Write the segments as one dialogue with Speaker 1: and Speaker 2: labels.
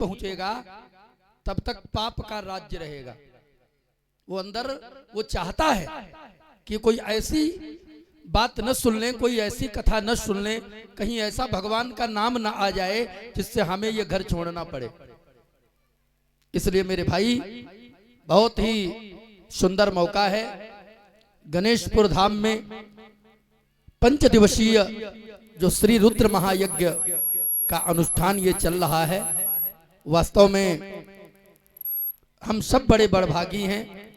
Speaker 1: पहुंचेगा तब तक पाप का राज्य रहेगा। वो अंदर वो चाहता है कि कोई ऐसी बात न सुन लें, कोई ऐसी कथा न सुन लें, कहीं ऐसा भगवान का नाम न आ जाए जिससे हमें ये घर छोड़ना पड़े। इसलिए मेरे भाई बहुत ही सुंदर मौका है। गणेशपुर धाम में 5 दिवसीय जो श्री रुद्र महायज्ञ का अनुष्ठान ये चल रहा है। वास्तव में हम सब बड़े बड़भागी हैं।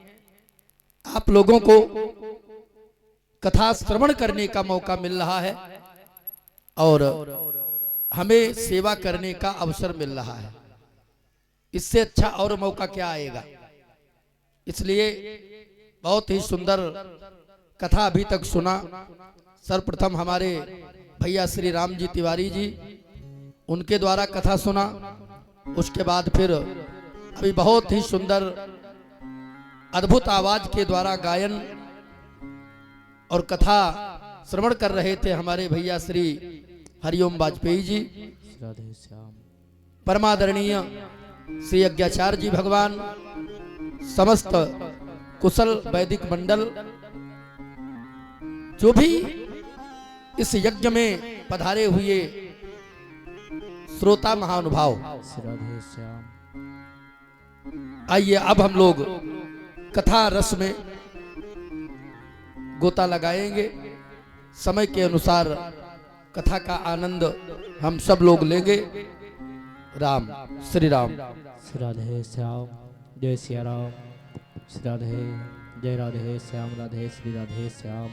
Speaker 1: आप लोगों को कथा श्रवण करने का मौका मिल रहा है और हमें सेवा करने का अवसर मिल रहा है। इससे अच्छा और मौका क्या आएगा। इसलिए बहुत ही सुंदर कथा अभी तक सुना। सर्वप्रथम हमारे भैया श्री राम जी तिवारी जी, उनके द्वारा कथा सुना। उसके बाद फिर अभी बहुत ही सुंदर अद्भुत आवाज के द्वारा गायन और कथा श्रवण कर रहे थे हमारे भैया श्री हरिओम वाजपेयी जी। परमादरणीय श्री यज्ञाचार्य जी भगवान, समस्त कुशल वैदिक मंडल, जो भी इस यज्ञ में पधारे हुए श्रोता महानुभाव, आइए अब हम लोग कथा रस में गोता लगाएंगे। समय के अनुसार कथा का आनंद हम सब लोग लेंगे। राम श्री राम।
Speaker 2: श्री राधे श्याम, जय सिया राम। श्री राधे, जय राधे श्याम, राधे श्री राधे श्याम।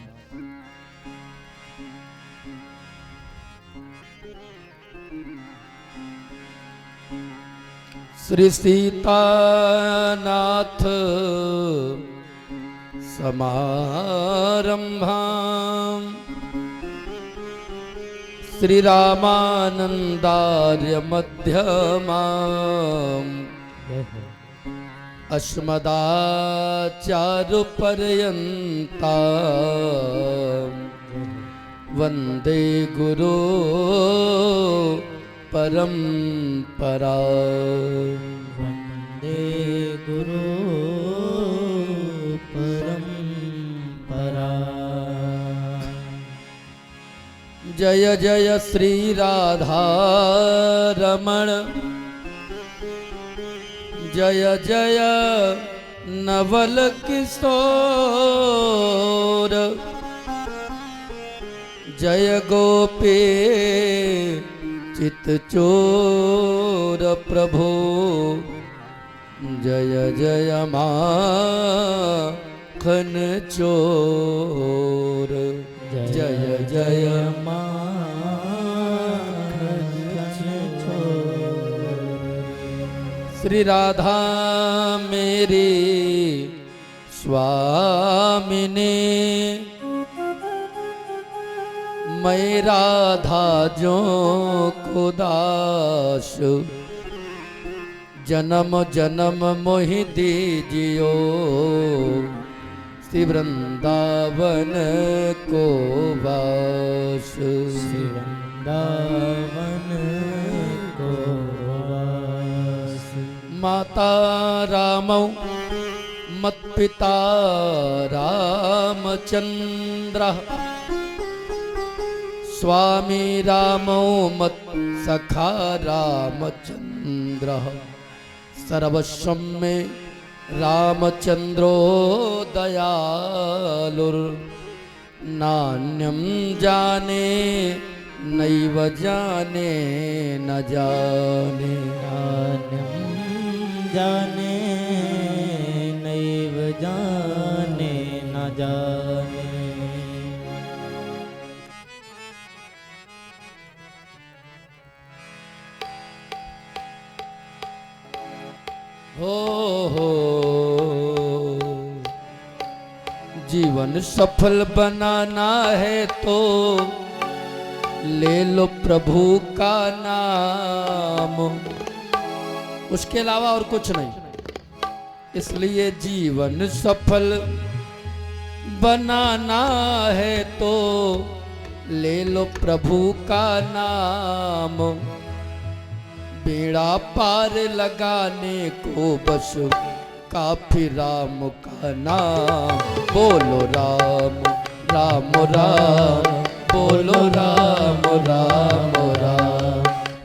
Speaker 1: श्री सीतानाथ समारंभां श्री रामानंदार्य मध्यमां अस्मदाचार्य पर्यन्तां वंदे गुरु परंपरा।
Speaker 2: वंदे गुरु परंपरा।
Speaker 1: जय जय श्री राधा रमण, जय जय नवल किशोर, जय गोपी चित चोर प्रभु, जय जय माखन चोर, जय जय श्री राधा मेरी स्वामिनी, मैं राधा जो को दास, जन्म जन्म मोहि दीजियो, श्री वृंदावन को वास।
Speaker 2: श्री वृंदावन को वास।
Speaker 1: माता रामौ मत पिता रामचंद्र, स्वामी रामौ मत सखा रामचंद्र, सर्वस्वं मे रामचंद्रो दयालुर, नान्यं जाने नैव जाने न जाने,
Speaker 2: नान्यं जाने नैव जाने न जाने।
Speaker 1: हो जीवन सफल बनाना है तो ले लो प्रभु का नाम, उसके अलावा और कुछ नहीं। इसलिए जीवन सफल बनाना है तो ले लो प्रभु का नाम, बेड़ा पार लगाने को बस काफी राम का नाम। बोलो राम राम राम, बोलो राम राम राम,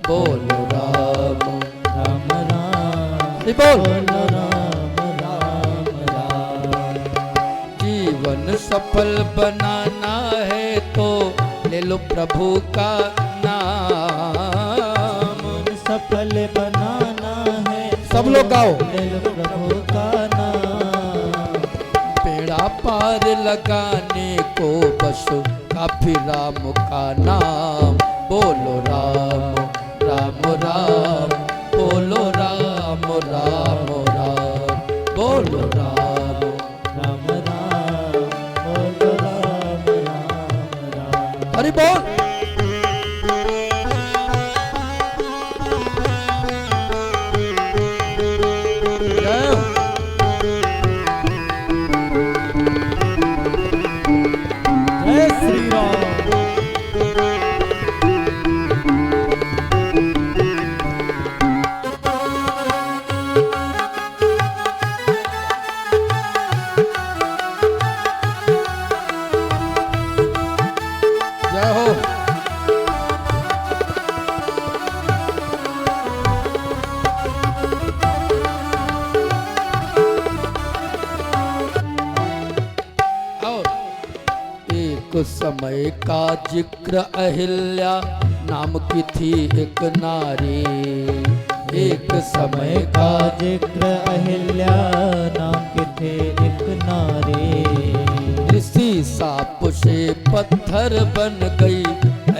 Speaker 1: बोलो राम
Speaker 2: राम राम,
Speaker 1: हरि बोल।
Speaker 2: बोलो राम राम राम।
Speaker 1: जीवन सफल बनाना है तो ले लो प्रभु का नाम।
Speaker 2: सफल बनाना है
Speaker 1: सब लोग गाओ।
Speaker 2: ले लो प्रभु का नाम।
Speaker 1: बेड़ा पार लगाने को बस काफी राम का नाम। बोलो राम राम राम, बोलो राम राम राम, बोलो राम
Speaker 2: राम राम, बोलो राम राम राम।
Speaker 1: हरि बोल। जय हो।
Speaker 2: जय श्री राम।
Speaker 1: जय हो। और एक समय का जिक्र अहिल्या नाम की थी एक नारी। एक समय का
Speaker 2: जिक्र अहिल्या नाम के थे एक नारी।
Speaker 1: ऋषि साप से पत्थर बन गई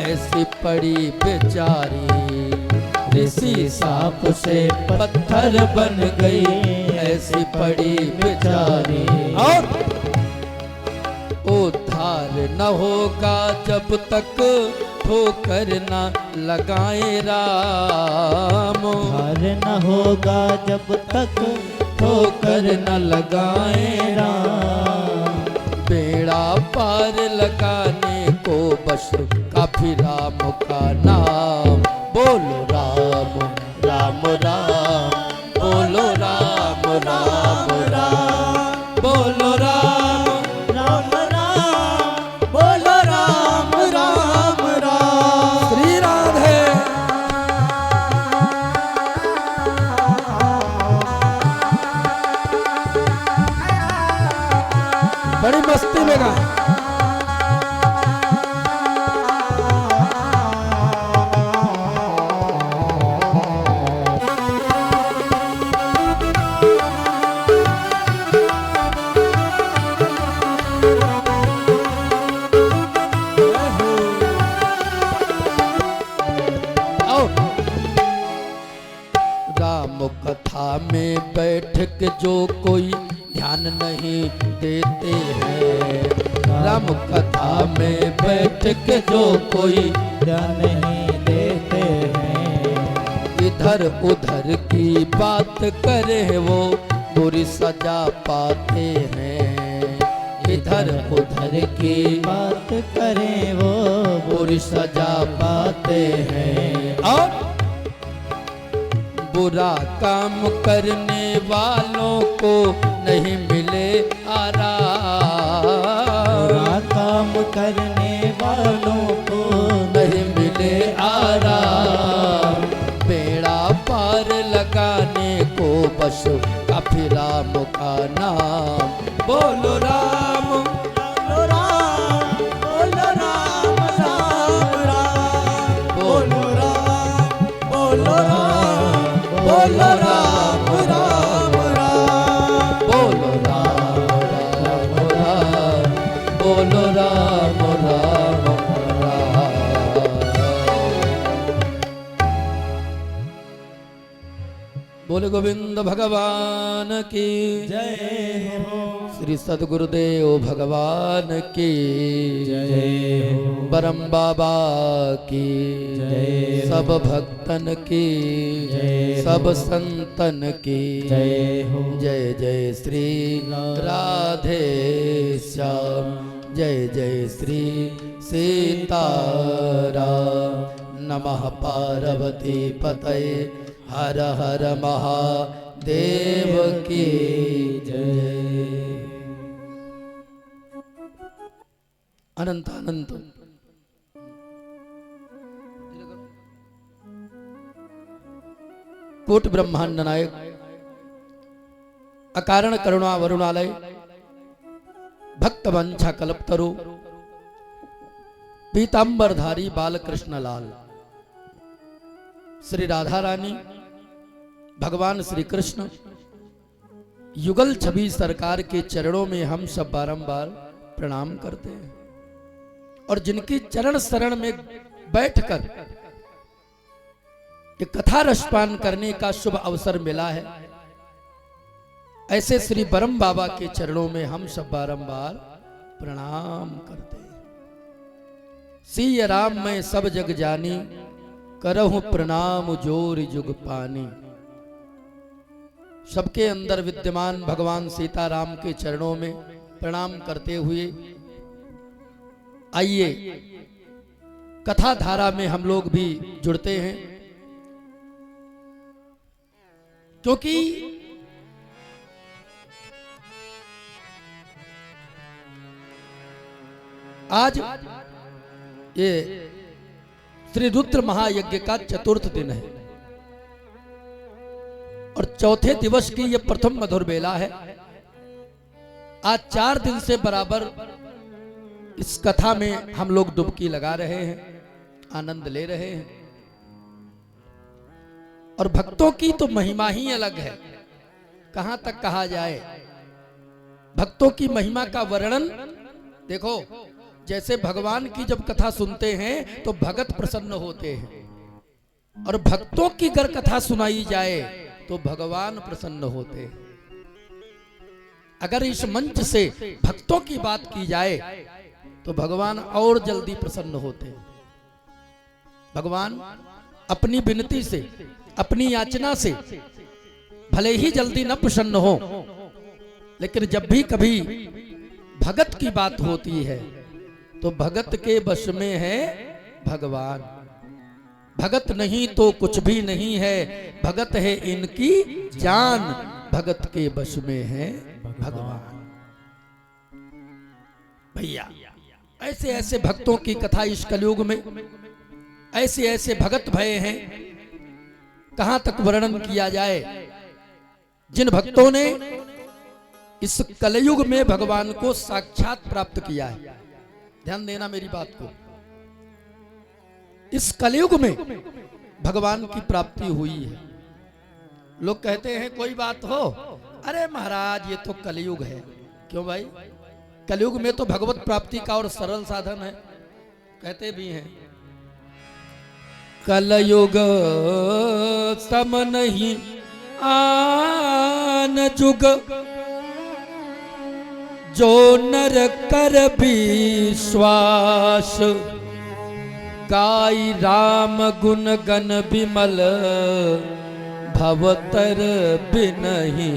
Speaker 1: ऐसी पड़ी बेचारी। ऋषि साप से पत्थर बन गई ऐसी पड़ी बेचारी। और उद्धार न होगा जब तक ठोकर न लगाए राम।
Speaker 2: हार न होगा जब तक
Speaker 1: ठोकर न लगाए
Speaker 2: राम।
Speaker 1: बेड़ा पार लगाने को बस काफी राम का नाम। बोलो राम राम राम, बोलो राम राम राम, बोलो राम
Speaker 2: राम राम, बोलो राम राम राम।
Speaker 1: श्री राधे। बड़ी मस्ती में गाए। आओ। राम कथा में बैठ के जो कोई ध्यान नहीं देते हैं। राम कथा में बैठ के जो कोई
Speaker 2: ध्यान नहीं देते हैं।
Speaker 1: इधर उधर की बात करे वो बुरी सजा पाते हैं। इधर उधर की
Speaker 2: बात करें वो
Speaker 1: बुरी सजा पाते हैं। और बुरा काम करने वालों को नहीं मिले आराम।
Speaker 2: बुरा काम करने वालों को
Speaker 1: नहीं मिले आराम। बेड़ा पार लगाने को बस काफी राम का नाम। बोलो राम
Speaker 2: बोलो राम, बोलो राम राम राम।
Speaker 1: बोलो
Speaker 2: राम, बोलो राम, बोलो राम राम राम।
Speaker 1: बोलो राम राम राम, बोलो राम राम राम। बोले गोविंद भगवान की
Speaker 2: जय हो।
Speaker 1: श्री सद्गुरुदेव भगवान की
Speaker 2: जय हो।
Speaker 1: परम बाबा की
Speaker 2: जय हो।
Speaker 1: सब भक्तन की
Speaker 2: जय हो।
Speaker 1: सब संतन की
Speaker 2: जय हो।
Speaker 1: जय जय श्री राधे श्याम, जय जय श्री सीताराम। नमः पार्वती पतये हर हर महादेव की जय। अनंत अनंत कोट ब्रह्मांड नायक अकारण करुणा वरुणालय भक्त वंशा कल्पतरु पीतांबरधारी बालकृष्ण लाल श्री राधा रानी भगवान श्री कृष्ण युगल छवि सरकार के चरणों में हम सब बारंबार प्रणाम करते हैं और जिनकी चरण शरण में बैठकर ये कथा रसपान करने का शुभ अवसर मिला है, ऐसे श्री बरम बाबा के चरणों में हम सब बारंबार प्रणाम करते हैं। सिय राम मैं सब जग जानी करहूं प्रणाम जोर जुग पानी। सबके अंदर विद्यमान भगवान सीताराम के चरणों में प्रणाम करते हुए आइए कथा धारा में हम लोग भी जुड़ते हैं, क्योंकि आज ये श्री रुद्र महायज्ञ का चतुर्थ दिन है और चौथे दिवस की ये प्रथम मधुर बेला है। आज 4 दिन से बराबर इस कथा में हम लोग डुबकी लगा रहे हैं, आनंद ले रहे हैं और भक्तों की तो महिमा ही अलग है, कहां तक कहा जाए। भक्तों की महिमा का वर्णन देखो, जैसे भगवान की जब कथा सुनते हैं तो भगत प्रसन्न होते हैं और भक्तों की अगर कथा सुनाई जाए तो भगवान प्रसन्न होते हैं। अगर इस मंच से भक्तों की बात की जाए तो भगवान और जल्दी प्रसन्न होते हैं। भगवान अपनी विनती से, अपनी याचना से भले ही जल्दी न प्रसन्न हो, लेकिन जब भी कभी भगत की बात होती है तो भगत के वश में है भगवान। भगत नहीं तो कुछ भी नहीं है, भगत है इनकी जान, भगत के वश में है भगवान। भैया ऐसे ऐसे भक्तों की कथा इस कलयुग में, ऐसे ऐसे भगत भये हैं, कहां तक वर्णन किया जाए। जिन भक्तों ने इस कलयुग में भगवान को साक्षात प्राप्त किया है, ध्यान देना मेरी बात को, इस कलयुग में भगवान की प्राप्ति हुई है। लोग कहते हैं कोई बात हो, अरे महाराज ये तो कलयुग है। क्यों भाई? कलयुग में तो भगवत प्राप्ति का और सरल साधन है, कहते भी हैं कलयुग सम नहीं आन जुग, जो नर कर विश्वास, गाई राम गुण गण विमल, भवतर बिनहि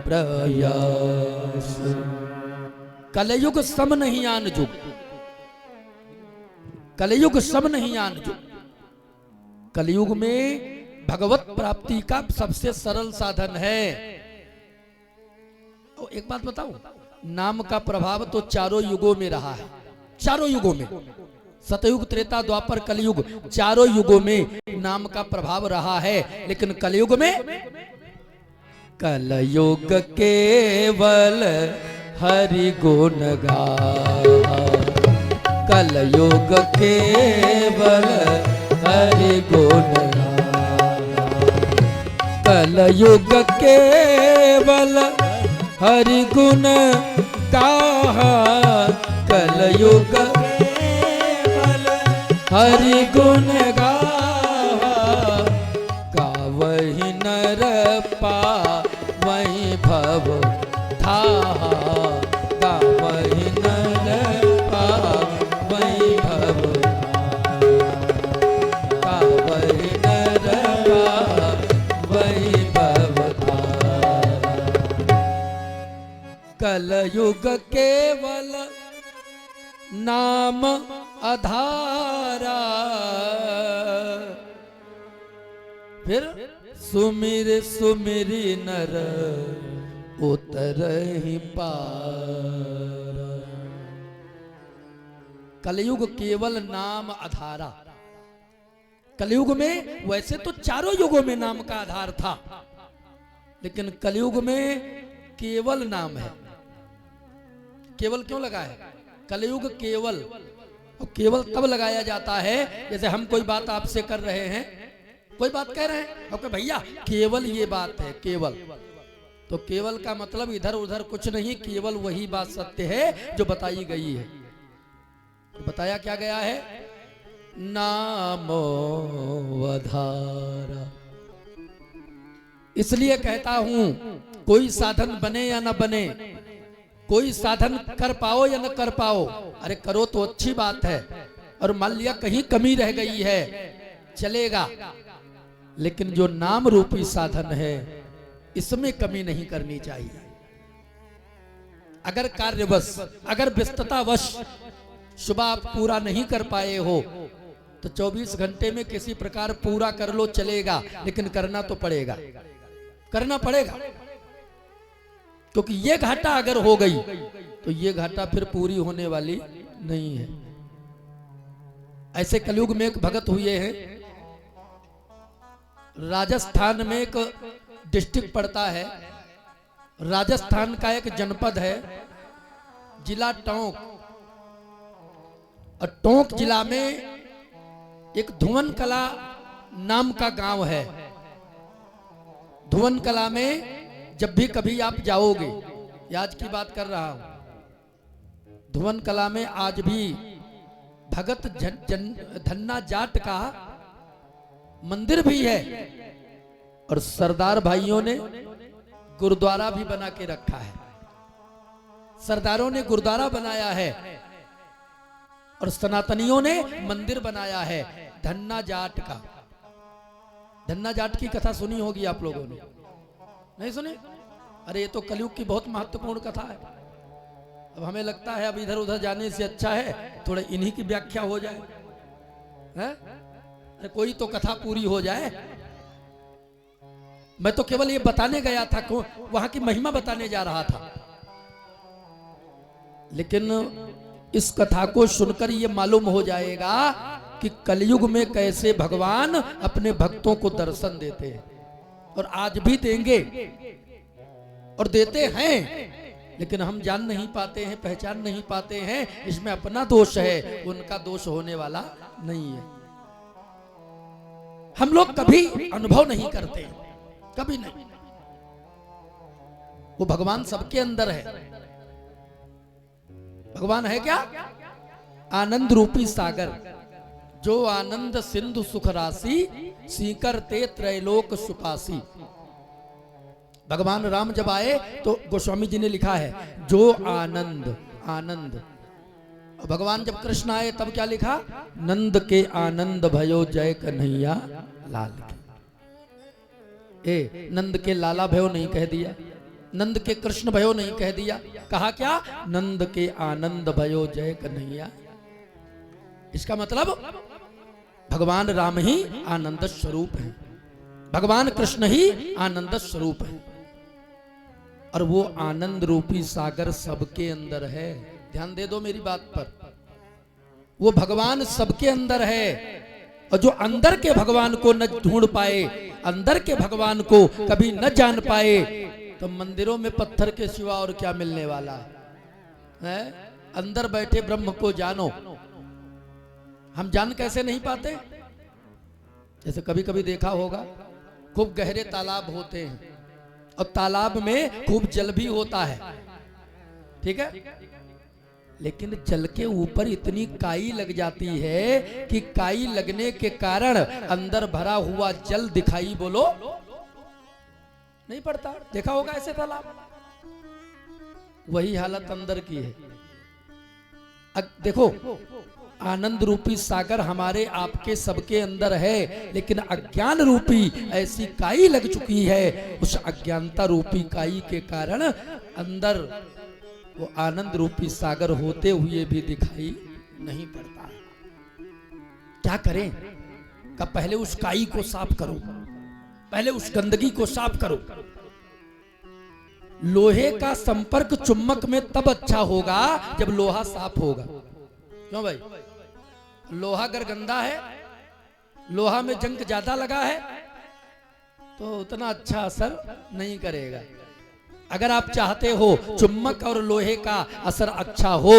Speaker 1: प्रयास। कलयुग सम नहीं आन जुग, कलयुग सम नहीं आन जुग। कलयुग में भगवत प्राप्ति का सबसे सरल साधन है। और एक बात बताऊं, नाम का प्रभाव तो चारों युगों में रहा है, चारों युगों में, सतयुग त्रेता द्वापर कलयुग, चारों युगों में नाम का प्रभाव रहा है। लेकिन कलयुग में, कलयुग केवल हरि गुण गाहा, कलयुग केवल हरि गुण गाहा, कलयुग केवल हरि गुण गाहा, कलयुग हरि गुण गाहा, गावहि नर पावहि भव थाहा, गावहि नर पावहि भव थाहा, गावहि नर पावहि भव थाहा। कलयुग केवल नाम आधारा, फिर सुमिर सुमिरि नर उतरहि पार। कलयुग केवल नाम आधारा। कलयुग में वैसे तो चारों युगों में नाम का आधार था, लेकिन कलयुग में केवल नाम है। केवल क्यों लगा है? कलयुग केवल, और केवल तब लगाया जाता है जैसे हम कोई बात आपसे कर रहे हैं, कोई बात कह रहे हैं और भैया केवल ये बात है, केवल। तो केवल का मतलब इधर उधर कुछ नहीं, केवल वही बात सत्य है जो बताई गई है। तो बताया क्या गया है? नामो वधारा। इसलिए कहता हूं, कोई साधन बने या न बने, कोई साधन कर पाओ या न कर पाओ, अरे करो तो अच्छी बात है। और मान लिया कहीं कमी रह गई है, चलेगा, लेकिन जो नाम रूपी साधन है इसमें कमी नहीं करनी चाहिए। अगर कार्यवश, अगर व्यस्ततावश सुबह आप पूरा नहीं कर पाए हो तो 24 घंटे में किसी प्रकार पूरा कर लो, चलेगा, लेकिन करना तो पड़ेगा, करना पड़ेगा। क्योंकि ये घाटा अगर हो गई तो ये घाटा फिर पूरी होने वाली नहीं है। ऐसे कलयुग में एक भगत हुए हैं, राजस्थान में एक डिस्ट्रिक्ट पड़ता है, राजस्थान का एक जनपद है, जिला टोंक। और टोंक जिला में एक धुवन कला नाम का गांव है। धुवन कला में जब भी कभी आप जाओगे, आज की बात कर रहा हूं, धुवन कला में आज भी भगत धन्ना जाट का मंदिर भी है, और सरदार भाइयों ने गुरुद्वारा भी बना के रखा है। सरदारों ने गुरुद्वारा बनाया है और सनातनियों ने मंदिर बनाया है धन्ना जाट का। धन्ना जाट की कथा सुनी होगी आप लोगों ने, नहीं सुनी? अरे ये तो कलयुग की बहुत महत्वपूर्ण कथा है। अब हमें लगता है अब इधर उधर जाने से अच्छा है थोड़ा इन्हीं की व्याख्या हो जाए, है? अरे कोई तो कथा पूरी हो जाए। मैं तो केवल ये बताने गया था, वहां की महिमा बताने जा रहा था, लेकिन इस कथा को सुनकर ये मालूम हो जाएगा कि कलयुग में कैसे भगवान अपने भक्तों को दर्शन देते हैं, और आज भी देंगे और देते हैं, लेकिन हम जान नहीं पाते हैं, पहचान नहीं पाते हैं। इसमें अपना दोष है, उनका दोष होने वाला नहीं है। हम लोग कभी अनुभव नहीं करते, कभी नहीं। वो भगवान सबके अंदर है। भगवान है क्या? आनंद रूपी सागर, जो आनंद सिंधु सुख राशि, सीकर ते त्रैलोक सुपासी। भगवान राम जब आए तो गोस्वामी जी ने लिखा है जो आनंद, आनंद। भगवान जब कृष्ण आए तब क्या लिखा? नंद के आनंद भयो जय कन्हैया लाल के। नंद के लाला भयो नहीं कह दिया, नंद के कृष्ण भयो नहीं कह दिया, कहा क्या? नंद के आनंद भयो जय कन्हैया। इसका मतलब भगवान राम ही आनंद स्वरूप है, भगवान कृष्ण ही आनंद स्वरूप है, और वो आनंद रूपी सागर सबके अंदर है। ध्यान दे दो मेरी बात पर, वो भगवान सबके अंदर है। और जो अंदर के भगवान को न ढूंढ पाए, अंदर के भगवान को कभी न जान पाए, तो मंदिरों में पत्थर के सिवा और क्या मिलने वाला है? अंदर बैठे ब्रह्म को जानो। हम जान कैसे नहीं पाते? जैसे कभी कभी देखा होगा, खूब गहरे तालाब होते हैं और तालाब में खूब जल भी होता है, ठीक है, लेकिन जल के ऊपर इतनी काई लग जाती है कि काई लगने के कारण अंदर भरा हुआ जल दिखाई बोलो नहीं पड़ता। देखा होगा ऐसे तालाब? वही हालत अंदर की है। देखो, आनंद रूपी सागर हमारे आपके सबके अंदर है, लेकिन अज्ञान रूपी ऐसी काई लग चुकी है, उस अज्ञानता रूपी काई के कारण अंदर वो आनंद रूपी सागर होते हुए भी दिखाई नहीं पड़ता। क्या करें? का पहले उस काई को साफ करो, पहले उस गंदगी को साफ करो। लोहे का संपर्क चुम्बक में तब अच्छा होगा जब लोहा साफ होगा। क्यों भाई? लोहा अगर गंदा है, लोहा में जंग ज्यादा लगा है, तो उतना अच्छा असर नहीं करेगा। अगर आप चाहते हो चुम्बक और लोहे का असर अच्छा हो,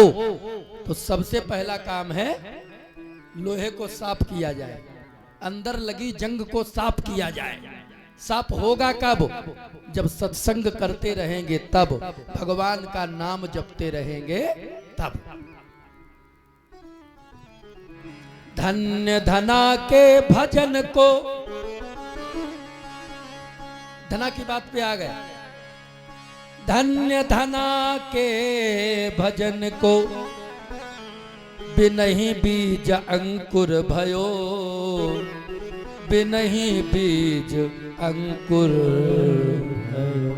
Speaker 1: तो सबसे पहला काम है लोहे को साफ किया जाए, अंदर लगी जंग को साफ किया जाए। साफ होगा कब? जब सत्संग करते रहेंगे तब, भगवान का नाम जपते रहेंगे तब। धन्य धना के भजन को, धना की बात पे आ गया। धन्य धना के भजन को, बिनहि बीज अंकुर भयो, बिनहि बीज अंकुर भयो।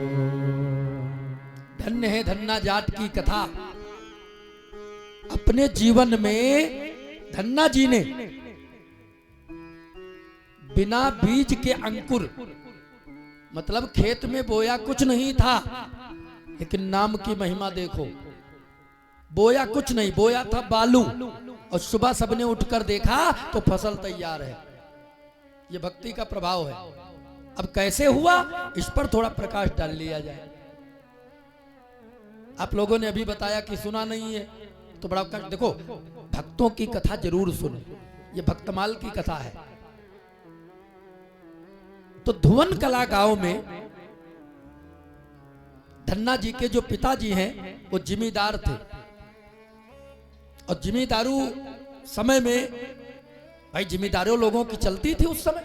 Speaker 1: धन्य है धन्ना जाट की कथा। अपने जीवन में धन्ना जी ने बिना बीज के अंकुर, मतलब खेत में बोया कुछ नहीं था, लेकिन नाम की महिमा देखो। बोया कुछ नहीं, बोया था बालू, और सुबह सबने उठकर देखा तो फसल तैयार है। ये भक्ति का प्रभाव है। अब कैसे हुआ, इस पर थोड़ा प्रकाश डाल लिया जाए। आप लोगों ने अभी बताया कि सुना नहीं है, तो बड़ा देखो, भक्तों की कथा जरूर सुनो। ये भक्तमाल की कथा है। तो धुवन कला गांव में धन्ना जी के जो पिताजी हैं वो जिमीदार थे, और जिमीदारू समय में, भाई जिमीदारों लोगों की चलती थी उस समय,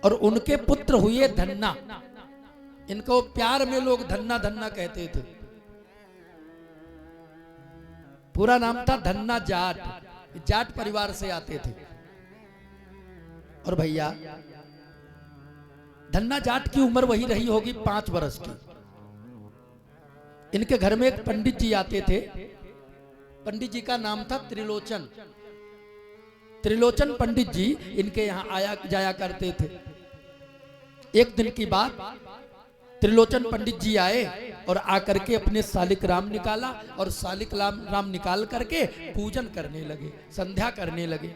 Speaker 1: और उनके पुत्र हुए धन्ना। इनको प्यार में लोग धन्ना धन्ना कहते थे। पूरा नाम था धन्ना जाट, जाट परिवार से आते थे। और भैया धन्ना जाट की उम्र वही रही होगी 5 वर्ष की। इनके घर में एक पंडित जी आते थे। पंडित जी का नाम था त्रिलोचन। त्रिलोचन पंडित जी इनके यहाँ आया जाया करते थे। एक दिन की बात, त्रिलोचन पंडित जी आए और आकर के अपने सालिक राम निकाला, और सालिक राम निकाल करके पूजन करने लगे, संध्या करने लगे।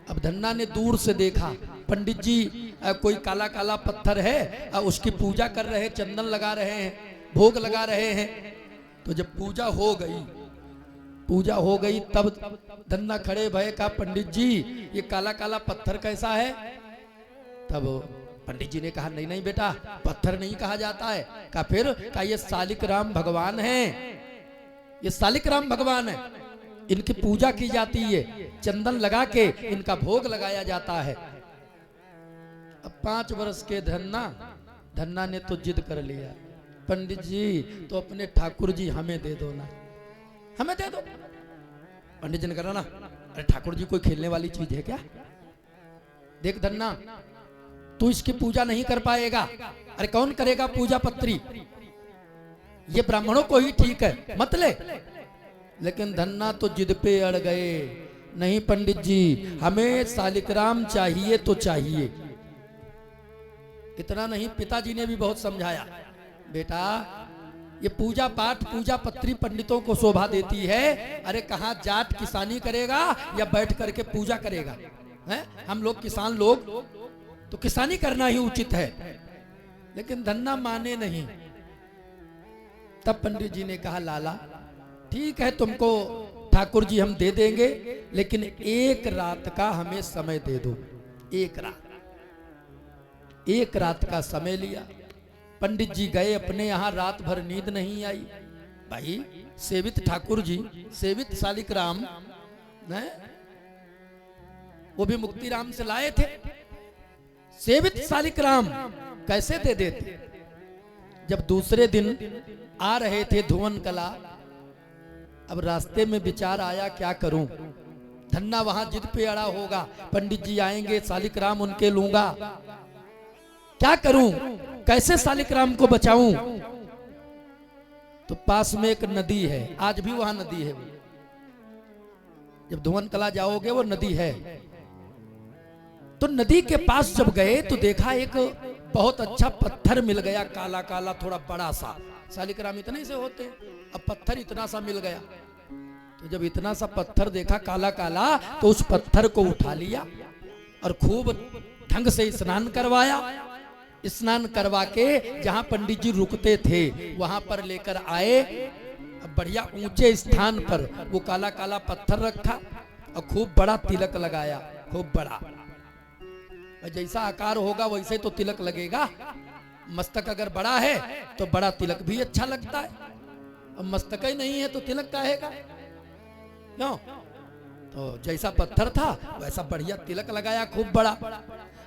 Speaker 1: अब धन्ना ने दूर से देखा, पंडित जी कोई काला काला पत्थर है, उसकी पूजा कर रहे हैं, चंदन लगा रहे हैं, भोग लगा रहे हैं। तो जब पूजा हो गई तब धन्ना खड़े भय, कहा पंडित जी ये काला काला पत्थर कैसा है? तब पंडित जी ने कहा नहीं नहीं बेटा, पत्थर नहीं कहा जाता है। कहा फिर? कहा ये सालिक राम भगवान हैं, ये सालिक राम भगवान है, इनकी पूजा की जाती है, चंदन लगा के इनका भोग लगाया जाता है। अब 5 वर्ष के धन्ना ने तो जिद कर लिया, पंडित जी तो अपने ठाकुर जी हमें दे दो ना, हमें दे दो। पंडित जी ने कहा ना, अरे ठाकुर जी कोई खेलने वाली चीज है क्या? देख धन्ना, तू इसकी पूजा नहीं कर पाएगा। अरे कौन करेगा पूजा पत्री? ये ब्राह्मणों को ही ठीक है, मत ले। लेकिन धन्ना तो जिद पे अड़ गए, नहीं पंडित जी हमें सालिकराम चाहिए तो चाहिए। इतना नहीं, पिताजी ने भी बहुत समझाया, बेटा ये पूजा पाठ पूजा पत्री पंडितों को शोभा देती है। अरे कहाँ जाट किसानी करेगा या बैठ करके पूजा करेगा? है हम लोग किसान लोग, तो किसानी करना ही उचित है। लेकिन धन्ना माने नहीं। तब पंडित जी ने कहा, लाला ठीक है तुमको ठाकुर जी हम दे देंगे, लेकिन 1 रात का हमें समय दे दो। 1 रात का समय लिया। पंडित जी गए अपने यहाँ, रात भर नींद नहीं आई। भाई सेवित ठाकुर जी, सेवित सालिक राम, वो भी मुक्ति राम से लाए थे। सेवित सालिक राम कैसे दे देते? जब दूसरे दिन आ रहे थे धुवन कला, अब रास्ते में विचार आया क्या करूं? धन्ना वहां जिद पे अड़ा होगा, पंडित जी आएंगे सालिक राम उनके लूंगा, क्या करूं? कैसे सालिक राम को बचाऊं? तो पास में एक नदी है, आज भी वहां नदी है। जब धुवन कला जाओगे वो नदी है। तो नदी के पास जब गए तो देखा एक बहुत अच्छा पत्थर मिल गया, काला काला थोड़ा बड़ा सा। सालिग्राम इतने से होते हैं, अब पत्थर इतना सा मिल गया। तो जब इतना सा पत्थर देखा काला काला, तो उस पत्थर को उठा लिया और खूब ढंग से स्नान करवाया। स्नान करवा के जहां पंडित जी रुकते थे वहां पर लेकर आए। अब बढ़िया ऊंचे स्थान पर वो काला काला पत्थर रखा और खूब बड़ा तिलक लगाया, खूब बड़ा। जैसा आकार होगा वैसे तो तिलक लगेगा। मस्तक अगर बड़ा है तो बड़ा तिलक भी अच्छा लगता है, अब मस्तक ही नहीं है तो तिलक काहेगा, क्यों? तो जैसा पत्थर था वैसा बढ़िया तिलक लगाया, खूब बड़ा,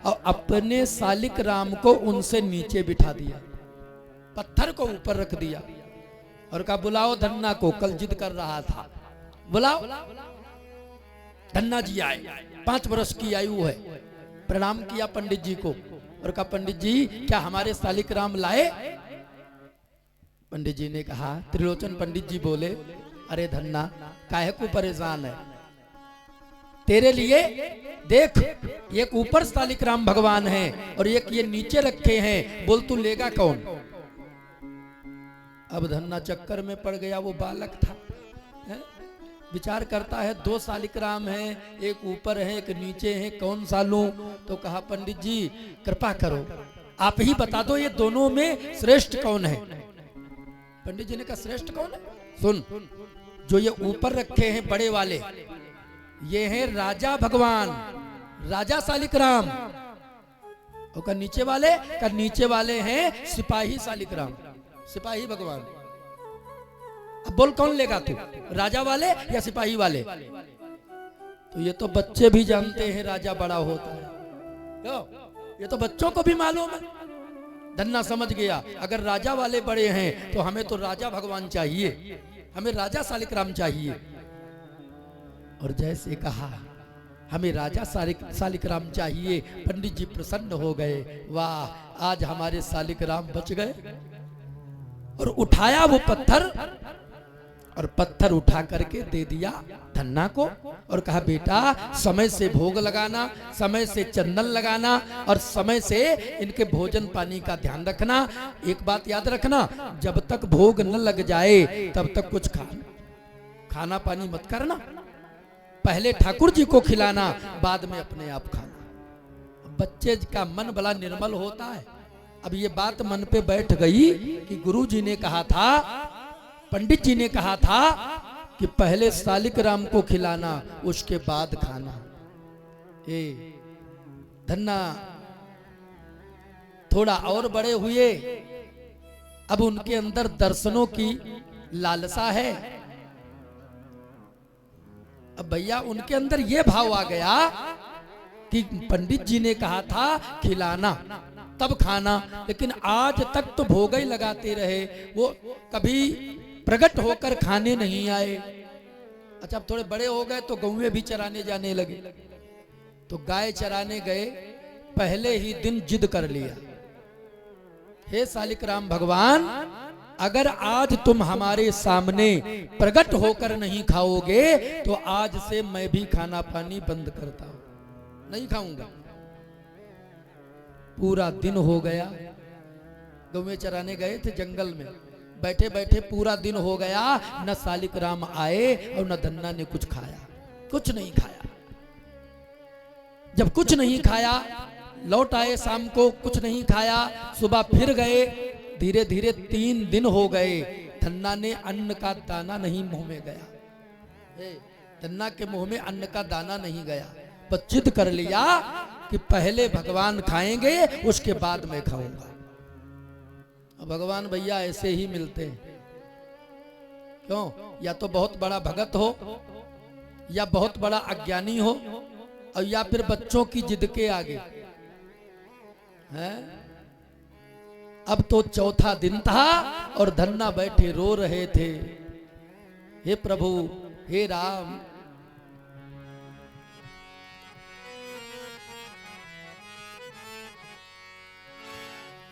Speaker 1: और अपने सालिग्राम को उनसे नीचे बिठा दिया, पत्थर को ऊपर रख दिया और कहा बुलाओ धन्ना को, कल जिद कर रहा था, बुलाओ। धन्ना जी आए, 5 वर्ष की आयु है। प्रणाम किया पंडित जी को और कहा पंडित जी क्या हमारे सालिग्राम लाए? पंडित जी ने कहा, त्रिलोचन पंडित जी बोले, अरे धन्ना काहे को परेशान है, तेरे लिए देख, एक ऊपर सालिग्राम भगवान है और एक ये नीचे रखे हैं, बोल तू लेगा कौन? अब धन्ना चक्कर में पड़ गया, वो बालक था, विचार करता है 2 सालिग्राम हैं, एक ऊपर है एक नीचे है, कौन सा लूं? तो कहा पंडित जी कृपा करो, आप ही बता दो ये दोनों में श्रेष्ठ कौन है? पंडित जी ने कहा श्रेष्ठ कौन है? सुन, जो ये ऊपर रखे हैं बड़े वाले, ये हैं राजा भगवान, राजा सालिग्राम। और का नीचे वाले? का नीचे वाले हैं सिपाही सालिग्राम, सिपाही भगवान। अब बोल कौन लेगा तू, राजा वाले या सिपाही वाले? तो ये तो बच्चे भी जानते हैं राजा बड़ा होता है, क्यों? ये तो बच्चों को भी मालूम है। धन्ना समझ गया, अगर राजा वाले बड़े हैं तो हमें तो राजा भगवान चाहिए, हमें राजा सालिग्राम चाहिए। और जैसे कहा हमें राजा सालिग्राम चाहिए, पंडित जी प्रसन्न हो गए, वाह आज हमारे सालिग्राम बच गए। और उठाया वो पत्थर, और पत्थर उठा करके दे दिया धन्ना को और कहा बेटा समय से भोग लगाना, समय से चंदन लगाना और समय से इनके भोजन पानी का ध्यान रखना। एक बात याद रखना, जब तक भोग न लग जाए तब तक कुछ खाना पानी मत करना, पहले ठाकुर जी को खिलाना, बाद में अपने आप खाना। बच्चे का मन बड़ा निर्मल होता है। अब ये बात मन पे बैठ गई कि गुरु जी ने कहा था, पंडित जी ने कहा था कि पहले सालिग्राम को खिलाना उसके बाद खाना। धन्ना थोड़ा और बड़े हुए, अब उनके अंदर दर्शनों की लालसा है। अब भैया उनके अंदर ये भाव आ गया कि पंडित जी ने कहा था खिलाना तब खाना, लेकिन आज तक तो भोग ही लगाते रहे, वो कभी प्रकट होकर खाने नहीं आए। अच्छा अब थोड़े बड़े हो गए तो गौवे भी चराने जाने लगे, तो गाय चराने गए, पहले ही दिन जिद कर लिया, हे सालिग्राम भगवान अगर आज तुम हमारे सामने प्रकट होकर नहीं खाओगे तो आज से मैं भी खाना पानी बंद करता हूं, नहीं खाऊंगा। पूरा दिन हो गया, गौवे चराने गए थे जंगल में, बैठे बैठे पूरा दिन हो गया, न सालिग्राम आए और न धन्ना ने कुछ खाया, कुछ नहीं खाया। जब कुछ नहीं खाया लौट आए, शाम को कुछ नहीं खाया, सुबह फिर गए, धीरे धीरे 3 दिन हो गए, धन्ना ने अन्न का दाना नहीं मुंह में गया, धन्ना के मुंह में अन्न का दाना नहीं गया। बस जिद कर लिया कि पहले भगवान खाएंगे उसके बाद मैं खाऊंगा। भगवान भैया ऐसे ही मिलते हैं, क्यों? या तो बहुत बड़ा भगत हो, या बहुत बड़ा अज्ञानी हो, और या फिर बच्चों की जिद के आगे है। अब तो चौथा दिन था और धन्ना बैठे रो रहे थे, हे प्रभु हे राम,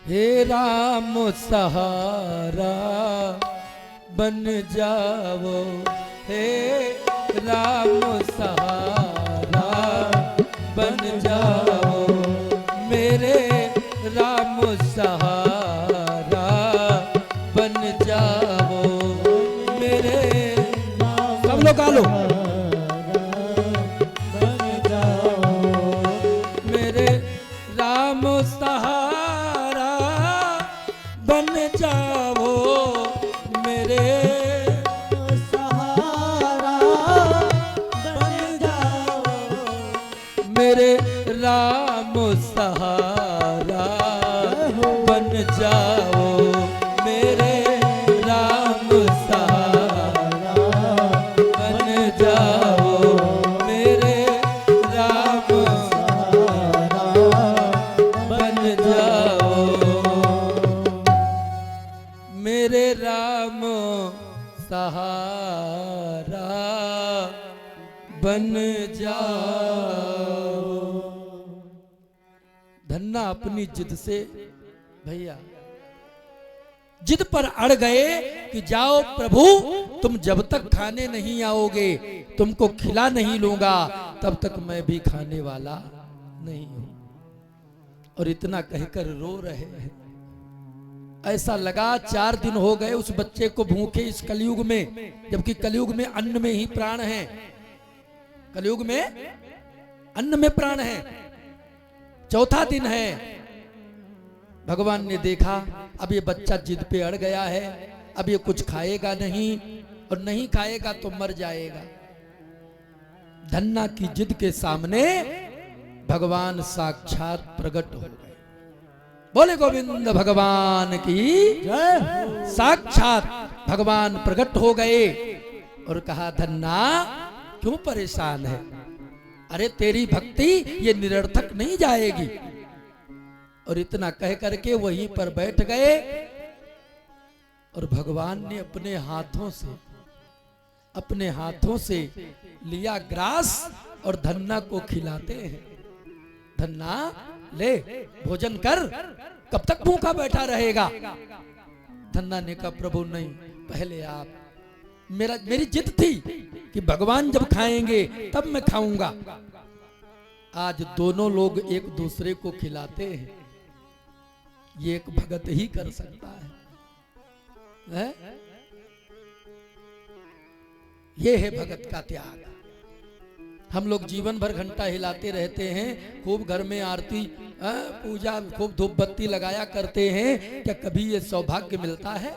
Speaker 1: हे राम सहारा बन जाओ, हे राम सहारा बन जाओ, सहारा बन जाओ मेरे। सब लोग गा लो। मेरे राम सहारा बन जाओ मेरे सहारा बन जाओ मेरे राम सहारा बन जाओ मेरे राम सहारा बन जाओ मेरे राम सहारा बन जाओ मेरे राम सहारा बन जाओ। धन्ना अपनी जिद से भैया जिद पर अड़ गए कि जाओ प्रभु, तुम जब तक खाने नहीं आओगे, तुमको खिला नहीं लूंगा, तब तक मैं भी खाने वाला नहीं हूं। और इतना कहकर रो रहे हैं। ऐसा लगा 4 दिन हो गए उस बच्चे को भूखे इस कलयुग में, जबकि कलयुग में अन्न में ही प्राण है। कलयुग में अन्न में प्राण है। 4था दिन है। भगवान ने देखा अब ये बच्चा जिद पे अड़ गया है, अब ये कुछ खाएगा नहीं, और नहीं खाएगा तो मर जाएगा। धन्ना की जिद के सामने भगवान साक्षात प्रकट हो गए। बोले गोविंद भगवान की जय। साक्षात भगवान प्रकट हो गए और कहा, धन्ना क्यों परेशान है? अरे तेरी भक्ति ये निरर्थक नहीं जाएगी। और इतना कह करके वहीं पर बैठ गए और भगवान ने अपने हाथों से लिया ग्रास और धन्ना को खिलाते हैं। धन्ना ले भोजन कर, कब तक भूखा बैठा रहेगा? धन्ना ने कहा, प्रभु नहीं, पहले आप। मेरी जिद थी कि भगवान जब खाएंगे तब मैं खाऊंगा। आज दोनों लोग एक दूसरे को खिलाते हैं। ये एक भगत ही कर सकता है? ये है भगत का त्याग। हम लोग जीवन भर घंटा हिलाते रहते हैं, खूब घर में आरती पूजा, खूब धूप बत्ती लगाया करते हैं। क्या कभी ये सौभाग्य मिलता है?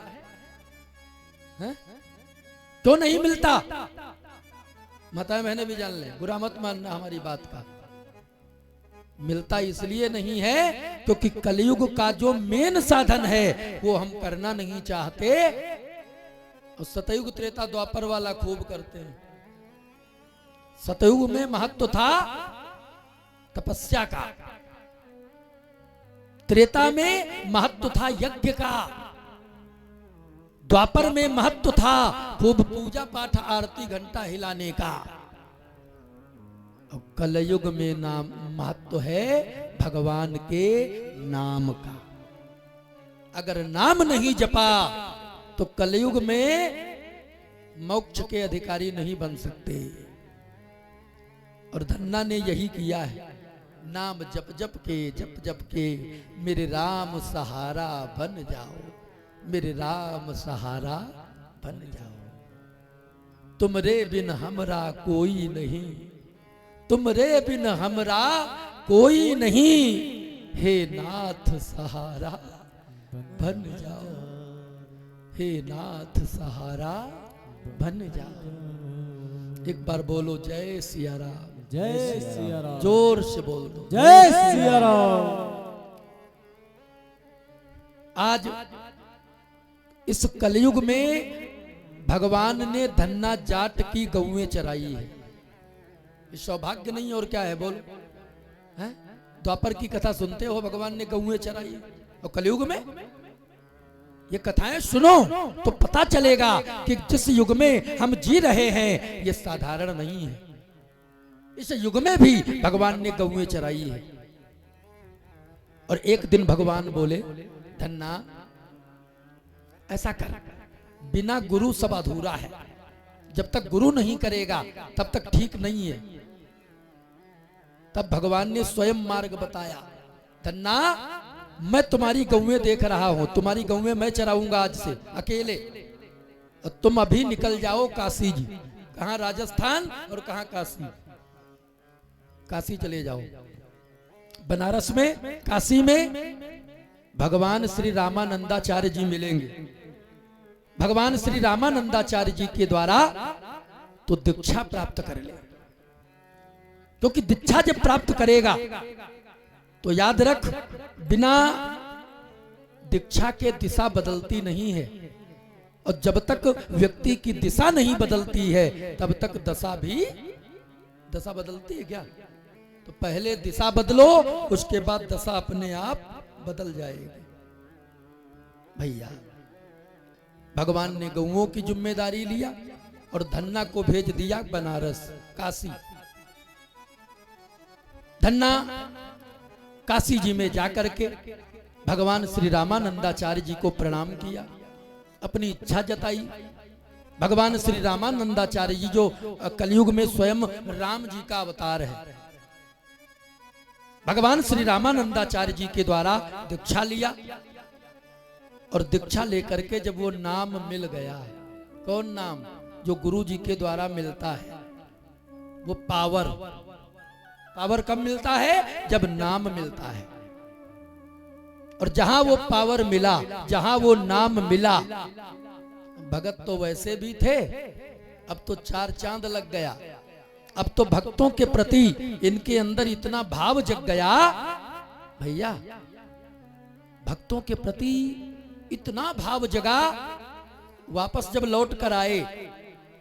Speaker 1: क्यों नहीं मिलता? माता मैंने भी जान ले, बुरा मत मानना हमारी बात का। मिलता इसलिए नहीं है क्योंकि कलयुग का जो मेन साधन है वो हम करना नहीं चाहते। और सतयुग त्रेता द्वापर वाला खूब करते हैं। सतयुग में महत्व था तपस्या का, त्रेता में महत्व था यज्ञ का, द्वापर में महत्व था खूब पूजा पाठ आरती घंटा हिलाने का। और कलयुग में नाम महत्व है भगवान के नाम का। अगर नाम नहीं जपा तो कलयुग में मोक्ष के अधिकारी नहीं बन सकते। और धन्ना ने यही किया है। नाम जप जप के मेरे राम सहारा बन जाओ, मेरे राम सहारा बन जाओ। तुमरे बिन हमरा कोई नहीं, तुमरे बिन हमरा कोई नहीं, हे नाथ सहारा बन जाओ, हे नाथ सहारा बन जाओ। एक बार बोलो जय सिया राम।
Speaker 2: जय सिया राम।
Speaker 1: जोर से बोल दो
Speaker 2: जय सिया राम।
Speaker 1: आज इस कलयुग में भगवान ने धन्ना जाट की गौएं चराई है। सौभाग्य नहीं और क्या है? बोल, द्वापर की कथा सुनते हो, भगवान ने गौएं चराई। और कलयुग में ये कथाएं सुनो तो पता चलेगा कि जिस युग में हम जी रहे हैं ये साधारण नहीं है। इस युग में भी भगवान ने गौएं चराई है। और एक दिन भगवान बोले, धन्ना ऐसा कर, बिना गुरु सब अधूरा है। जब तक गुरु नहीं करेगा तब तक ठीक नहीं है। तब भगवान ने स्वयं मार्ग बताया, धन्ना मैं तुम्हारी गौएं देख रहा हूं, तुम्हारी गौएं मैं चराऊंगा आज से अकेले, और तुम अभी निकल जाओ काशी जी। कहां? राजस्थान और कहां? काशी। काशी चले जाओ। बनारस में, काशी में भगवान श्री रामानंदाचार्य जी मिलेंगे। भगवान श्री रामानंदाचार्य जी के द्वारा तो दीक्षा प्राप्त कर ले, क्योंकि दीक्षा जब प्राप्त करेगा तो याद रख, बिना दीक्षा के दिशा बदलती नहीं है, और जब तक व्यक्ति की दिशा नहीं बदलती है तब तक दशा बदलती है क्या? तो पहले दिशा बदलो, उसके बाद दशा अपने आप बदल जाएगी। भैया भगवान ने गौओं की जिम्मेदारी लिया और धन्ना को भेज दिया बनारस, काशी। धन्ना काशी जी में जाकर के भगवान श्री रामानंदाचार्य जी को प्रणाम किया, अपनी इच्छा जताई। भगवान श्री रामानंदाचार्य जी जो कलयुग में स्वयं राम जी का अवतार है, भगवान श्री रामानंदाचार्य जी के द्वारा दीक्षा लिया, और दीक्षा लेकर के जब वो नाम मिल गया, कौन नाम? जो गुरु जी के द्वारा मिलता है, वो पावर कब मिलता है? जब नाम मिलता है। और जहां वो पावर मिला, जहां वो नाम मिला, भगत तो वैसे भी थे, अब तो 4 चांद लग गया। अब तो भक्तों के प्रति इनके अंदर इतना भाव जग गया, भैया भक्तों के प्रति इतना भाव जगा, वापस जब लौट कर आए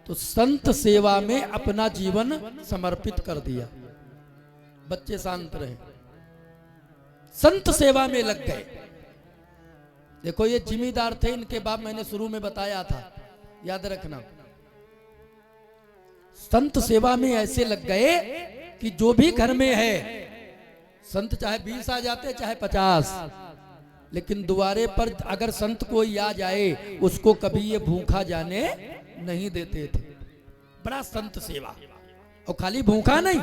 Speaker 1: तो संत सेवा में अपना जीवन समर्पित कर दिया। बच्चे शांत रहे, संत सेवा में लग गए। देखो ये जिम्मेदार थे, इनके बाप मैंने शुरू में बताया था, याद रखना। संत सेवा में ऐसे लग गए कि जो भी घर में है, संत चाहे 20 आ जाते चाहे 50, लेकिन द्वारे पर अगर संत कोई आ जाए उसको कभी ये भूखा जाने नहीं देते थे। बड़ा संत सेवा, और खाली भूखा नहीं,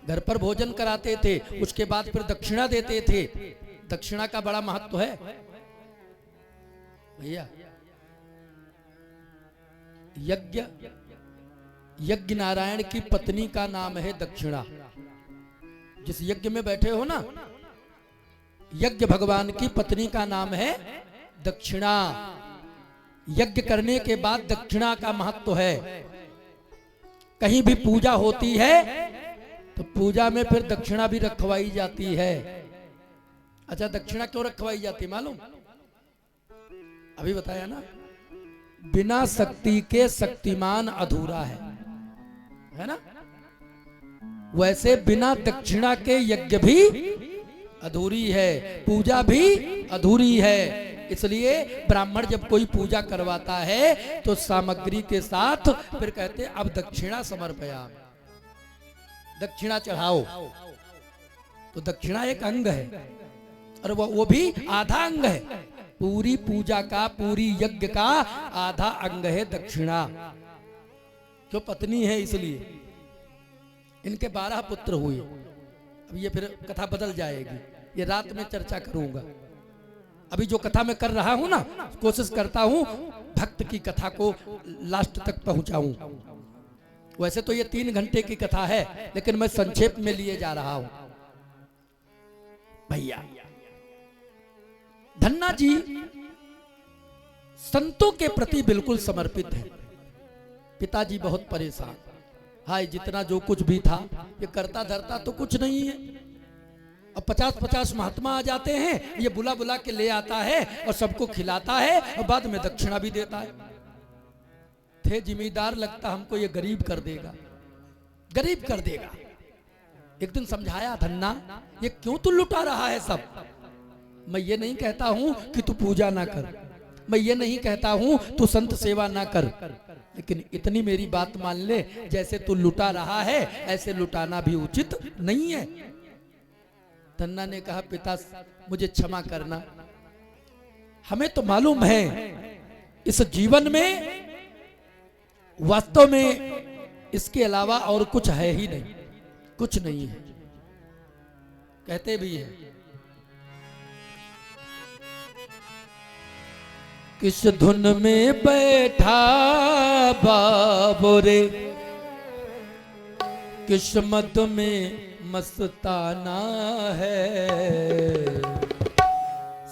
Speaker 1: घर पर भोजन कराते थे, उसके बाद फिर दक्षिणा देते थे। दक्षिणा का बड़ा महत्व है भैया। यज्ञ नारायण की पत्नी का नाम है दक्षिणा। जिस यज्ञ में बैठे हो ना, यज्ञ भगवान की पत्नी का नाम है दक्षिणा। यज्ञ करने के बाद दक्षिणा का महत्व है। कहीं भी पूजा होती है तो पूजा में फिर दक्षिणा भी रखवाई जाती है। अच्छा, दक्षिणा क्यों रखवाई जाती मालूम? अभी बताया ना, बिना शक्ति के शक्तिमान अधूरा है ना? वैसे बिना दक्षिणा के यज्ञ भी अधूरी है, पूजा भी अधूरी है। इसलिए ब्राह्मण जब कोई पूजा करवाता है तो सामग्री के साथ फिर कहते अब दक्षिणा समर्पयामि, दक्षिणा चढ़ाओ। तो दक्षिणा एक अंग है, और वो भी आधा अंग है। पूरी पूजा का, पूरी यज्ञ का आधा अंग है दक्षिणा। जो पत्नी है इसलिए। इनके 12 पुत्र हुए। अब ये फिर कथा बदल जाएगी, ये रात में चर्चा करूंगा। अभी जो कथा मैं कर रहा हूं ना, कोशिश करता हूं भक्त की कथा को लास्ट तक पहुंचाऊं। वैसे तो ये 3 घंटे की कथा है, लेकिन मैं संक्षेप में लिए जा रहा हूं। भैया धन्ना जी संतों के प्रति बिल्कुल समर्पित है। पिताजी बहुत परेशान, हाय जितना जो कुछ भी था ये करता धरता तो कुछ नहीं है। अब 50-50 महात्मा आ जाते हैं, ये बुला बुला के ले आता है और सबको खिलाता है और बाद में दक्षिणा भी देता है। थे जिम्मेदार, लगता हमको ये गरीब कर देगा, गरीब कर देगा। एक दिन समझाया, धन्ना ये क्यों तू लुटा रहा है सब? मैं ये नहीं कहता हूं कि तू पूजा ना कर, मैं ये नहीं कहता हूं तू संत सेवा ना कर, लेकिन इतनी मेरी बात मान ले, जैसे तू लुटा रहा है ऐसे लुटाना भी उचित नहीं है। धन्ना ने कहा, पिता मुझे क्षमा करना, हमें तो मालूम है इस जीवन में वास्तव में इसके अलावा और कुछ है ही नहीं, कुछ नहीं है। कहते भी है किस धुन में बैठा बाबो रे, किस्मत में मस्ताना है।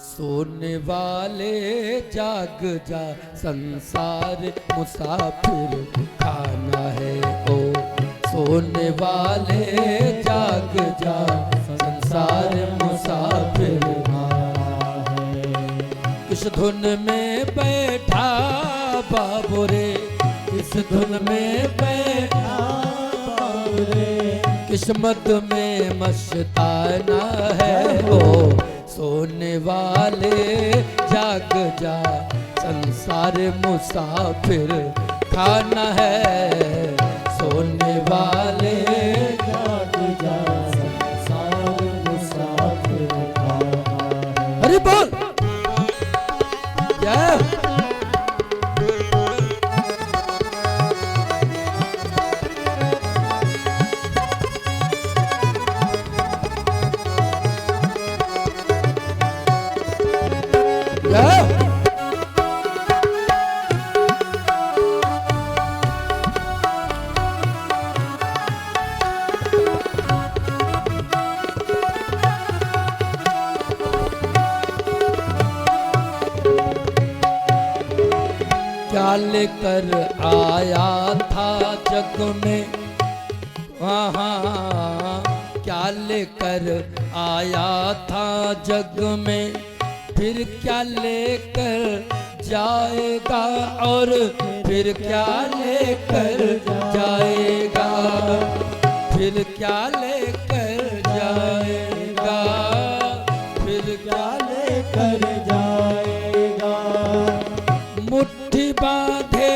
Speaker 1: सोने वाले जाग जा, संसार मुसाफिर खाना है। ओ सोने वाले जाग जा, संसार मुसाफिर खाना है। किस धुन में बैठा बाबू रे, किस धुन में बैठा बाबू रे, किस्मत में मस्ताना है। ओ सोने वाले जाग जा, संसार मुसाफिर खाना है। सोने वाले जाग जा, संसार मुसाफिर खाना है। हरि बोल जय। क्या लेकर आया था जग में, हाँ क्या लेकर आया था जग में, फिर क्या लेकर जाएगा और फिर क्या लेकर जाएगा, फिर क्या लेकर जाएगा, फिर क्या लेकर जाएगा। मुट्ठी बांधे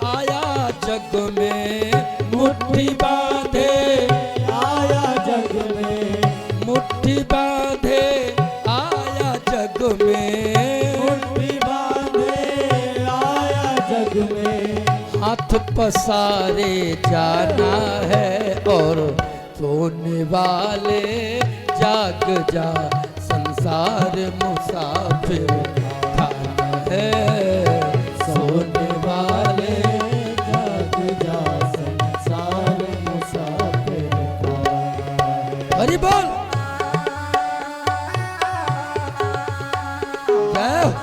Speaker 1: आया जग में, मुट्ठी बांधे आया जग में, मुट्ठी बांधे आया जग में, मुट्ठी बांधे आया जग में। हाथ पसारे जाना है और सोने वाले जाग जा, संसार मुसाफिर खाना है। सोने वाले जाग जा, संसार मुसाफिर खाना है। हरि बोल जय।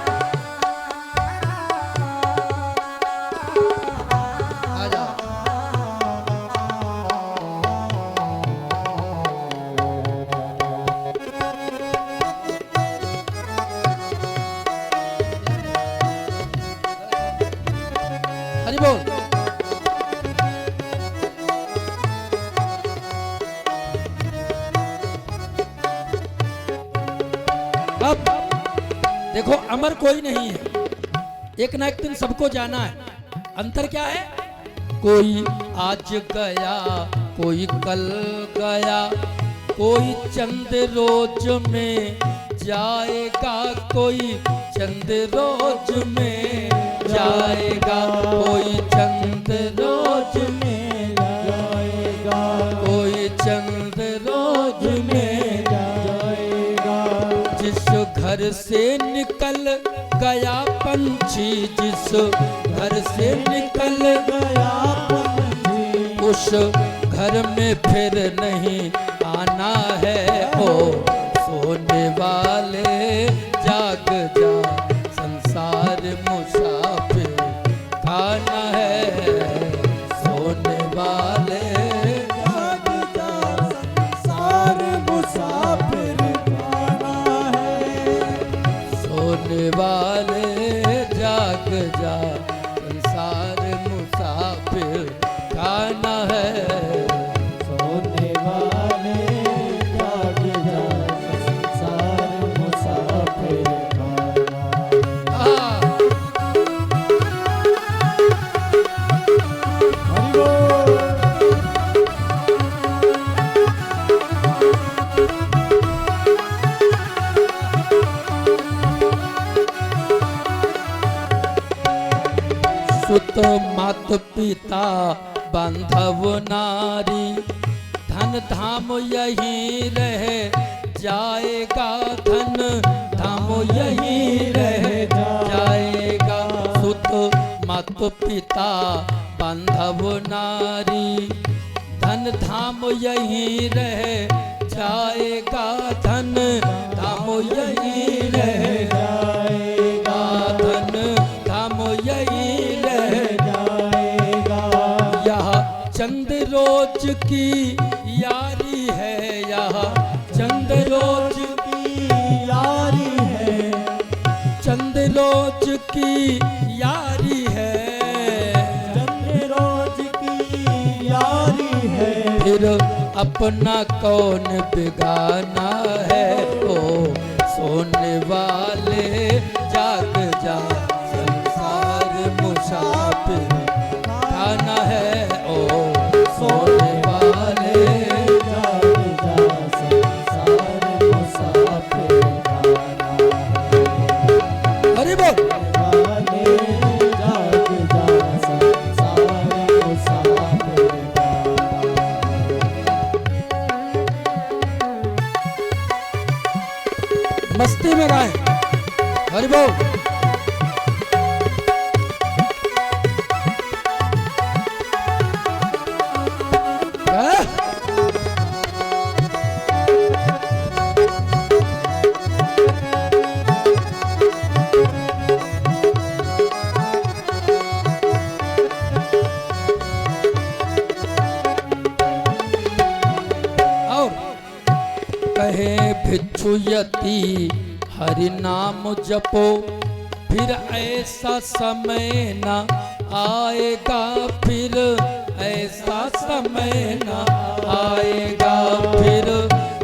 Speaker 1: आजा हरि बोल। अब देखो अमर कोई नहीं है, एक ना एक दिन सबको जाना है। अंतर क्या है? कोई आज गया, कोई कल गया, कोई चंद रोज में जाएगा, कोई चंद रोज में जाएगा, कोई चंद रोज में जाएगा, कोई चंद रोज में जाएगा। जिस घर से निकल गया पंछी, जिस घर से निकल गया पंछी, उस घर में फिर नहीं आना है। ओ सोने वाले जाग जा, संसार मुसाफिर खाना है। सोने वाले जाग जा, संसार मुसाफिर खाना है। सोने वाले जाग जा, संसार मुसाफिर खाना है। सोने वाले जाग जा, संसार मुसाफिर खाना है। सुत मात पिता बांधव नारी, धन धाम यही रह जाएगा, धन धाम यही रह जाएगा। पिता बांधव नारी, धन धाम यहीं रह जाएगा, धन धाम यहीं रह जाएगा, धन धाम यहीं रह जाएगा। यह चंद रोज की यारी है, यह चंद रोज की यारी है, चंद रोज की यारी है, चंद रोज की यारी है। फिर अपना कौन बिगाना है, ओ सोने वाले जाग जा, संसार मुसाफिर खाना है, ओ सोने वाले जाग जा, संसार मुसाफिर खाना है। हरि बोल। मस्ती में गाएं, हरि बोल। और कहे भिक्षुयति हरि नाम जपो, फिर ऐसा समय न आएगा, फिर ऐसा समय न आएगा, फिर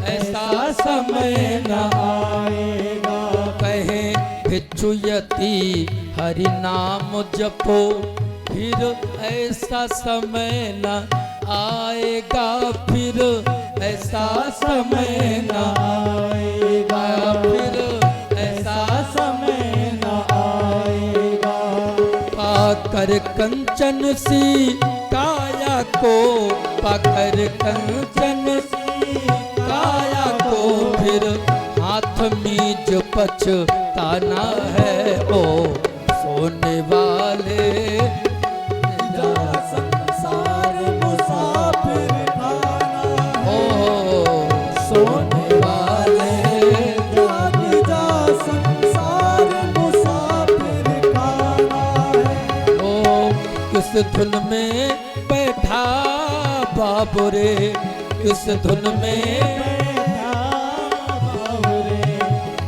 Speaker 1: ऐसा समय न आएगा। कहे भिक्षुयति हरि नाम जपो, फिर ऐसा समय न आएगा, फिर ऐसा समय न आएगा, फिर ऐसा समय न आएगा। पाकर कंचन सी काया को, पाकर कंचन सी काया को, फिर हाथ मीज पछताना है, ओ सोने वाले जा, संसार मुसाफिर खाना, ओ सोने वाले जाग जा, संसार मुसाफिर खाना है। ओ किस धुन में बैठा बाबू रे, किस धुन में बैठा बाबू रे,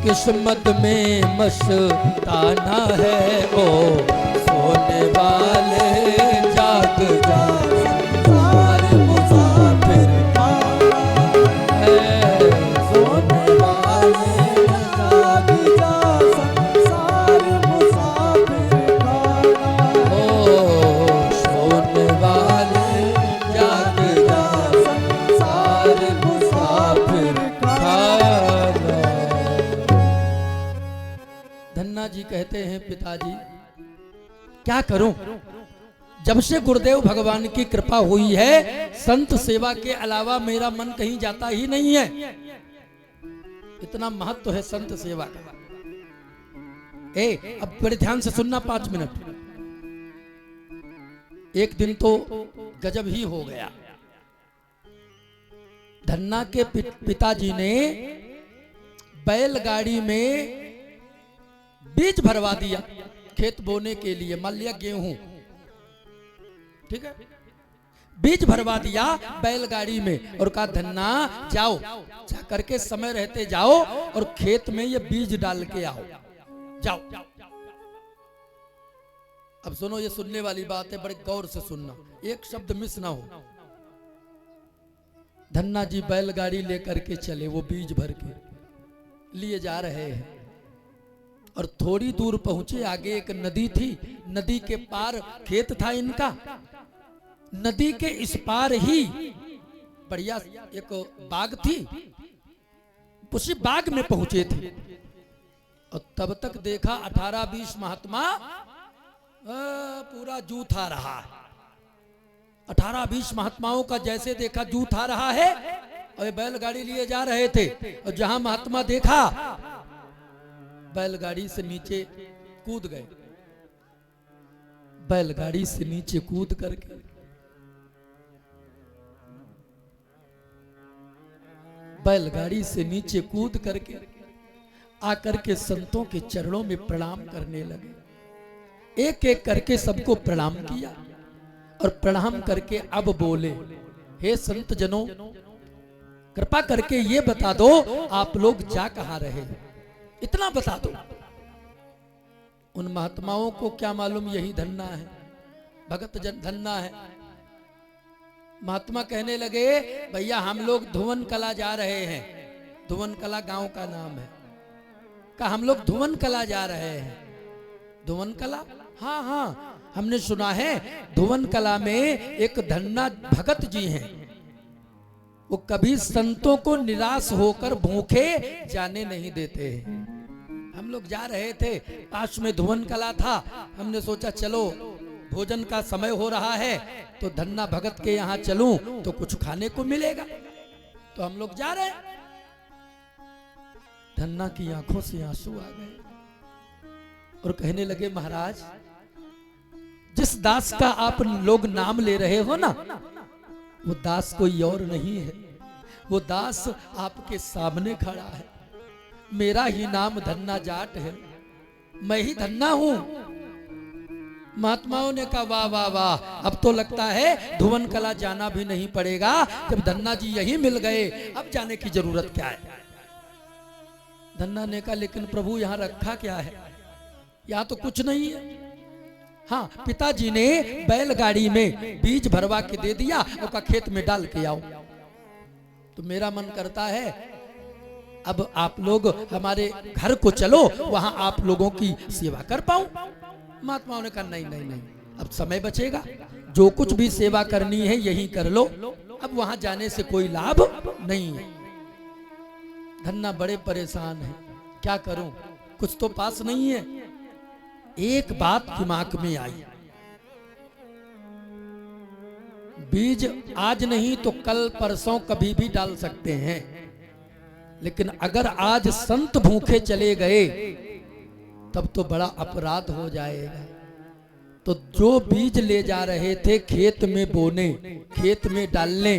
Speaker 1: किस्मत में मस्ताना है, ओ सोने वाले जाग जा, संसार मुसाफिर खाना है, सोने वाले जाग जा, संसार मुसाफिर खाना, ओ सोने वाले जाग जा, संसार मुसाफिर खाना। धन्ना जी कहते हैं, पिताजी क्या करूं, जब से गुरुदेव भगवान की कृपा हुई है, संत सेवा के अलावा मेरा मन कहीं जाता ही नहीं है। इतना महत्व है संत सेवा का। अब बड़े ध्यान से सुनना, 5 मिनट। एक दिन तो गजब ही हो गया। धन्ना के पिताजी ने बैलगाड़ी में बीज भरवा दिया खेत बोने के लिए, मान लिया गेहूं, ठीक है, बीज भरवा दिया बैलगाड़ी में और कहा धन्ना जाओ, जा करके समय रहते जाओ और खेत में ये बीज डाल के आओ, जाओ। अब सुनो, ये सुनने वाली बात है, बड़े गौर से सुनना, एक शब्द मिस ना हो। धन्ना जी बैलगाड़ी लेकर के चले, वो बीज भर के लिए जा रहे हैं और थोड़ी दूर पहुंचे, आगे एक नदी थी, नदी के पार खेत था इनका, नदी के इस पार ही बढ़िया एक बाग थी, उसी बाग में पहुंचे थे और तब तक देखा 18-20 महात्मा पूरा जूथा रहा है। 18-20 महात्माओं का जैसे देखा जूथा रहा है और ये बैलगाड़ी लिए जा रहे थे, और जहां महात्मा देखा बैलगाड़ी से नीचे कूद गए। बैलगाड़ी से नीचे कूद करके बैलगाड़ी से नीचे कूद करके आकर के संतों के चरणों में प्रणाम करने लगे। एक एक करके सबको प्रणाम किया और प्रणाम करके अब बोले, हे संत जनों, कृपा करके ये बता दो आप लोग जा कहां रहे, इतना बता दो। उन महात्माओं को क्या मालूम यही धन्ना है, भगत जन धन्ना है। महात्मा कहने लगे, भैया हम लोग धुवन कला जा रहे हैं। धुवन कला गांव का नाम है। कहा हम लोग धुवन कला जा रहे हैं। धुवन कला? हाँ हाँ, हमने सुना है धुवन कला में एक धन्ना भगत जी हैं, वो कभी संतों को निराश होकर भूखे जाने नहीं देते हैं। हम लोग जा रहे थे, पास में धुवन कला था, हमने सोचा चलो भोजन का समय हो रहा है तो धन्ना भगत के यहाँ चलूं तो कुछ खाने को मिलेगा, तो हम लोग जा रहे हैं। धन्ना की आंखों से आंसू आ गए और कहने लगे, महाराज जिस दास का आप लोग नाम ले रहे हो ना, वो दास कोई और नहीं है, वो दास आपके सामने खड़ा है। मेरा ही नाम धन्ना जाट है, मैं ही धन्ना हूं। महात्माओं ने कहा, वाह वाह वाह, अब तो लगता है धुवन कला जाना भी नहीं पड़ेगा, जब धन्ना जी यही मिल गए अब जाने की जरूरत क्या है। धन्ना ने कहा, लेकिन प्रभु यहाँ रखा क्या है, यहाँ तो कुछ नहीं है। हाँ, पिताजी ने बैलगाड़ी में बीज भरवा के दे दिया और कहा खेत में डाल के आओ। तो मेरा मन करता है अब आप लोग हमारे घर को चलो, वहां आप लोगों की सेवा कर पाऊं। महात्माओं ने कहा नहीं नहीं नहीं, अब समय बचेगा, जो कुछ भी सेवा करनी है यही कर लो, अब वहां जाने से कोई लाभ नहीं है। धन्ना बड़े परेशान है, क्या करूं, कुछ तो पास नहीं है। एक बात दिमाग में आई, बीज आज नहीं तो कल परसों कभी भी डाल सकते हैं, लेकिन अगर आज संत भूखे चले गए तब तो बड़ा अपराध हो जाएगा। तो जो बीज ले जा रहे थे खेत में बोने, खेत में डालने,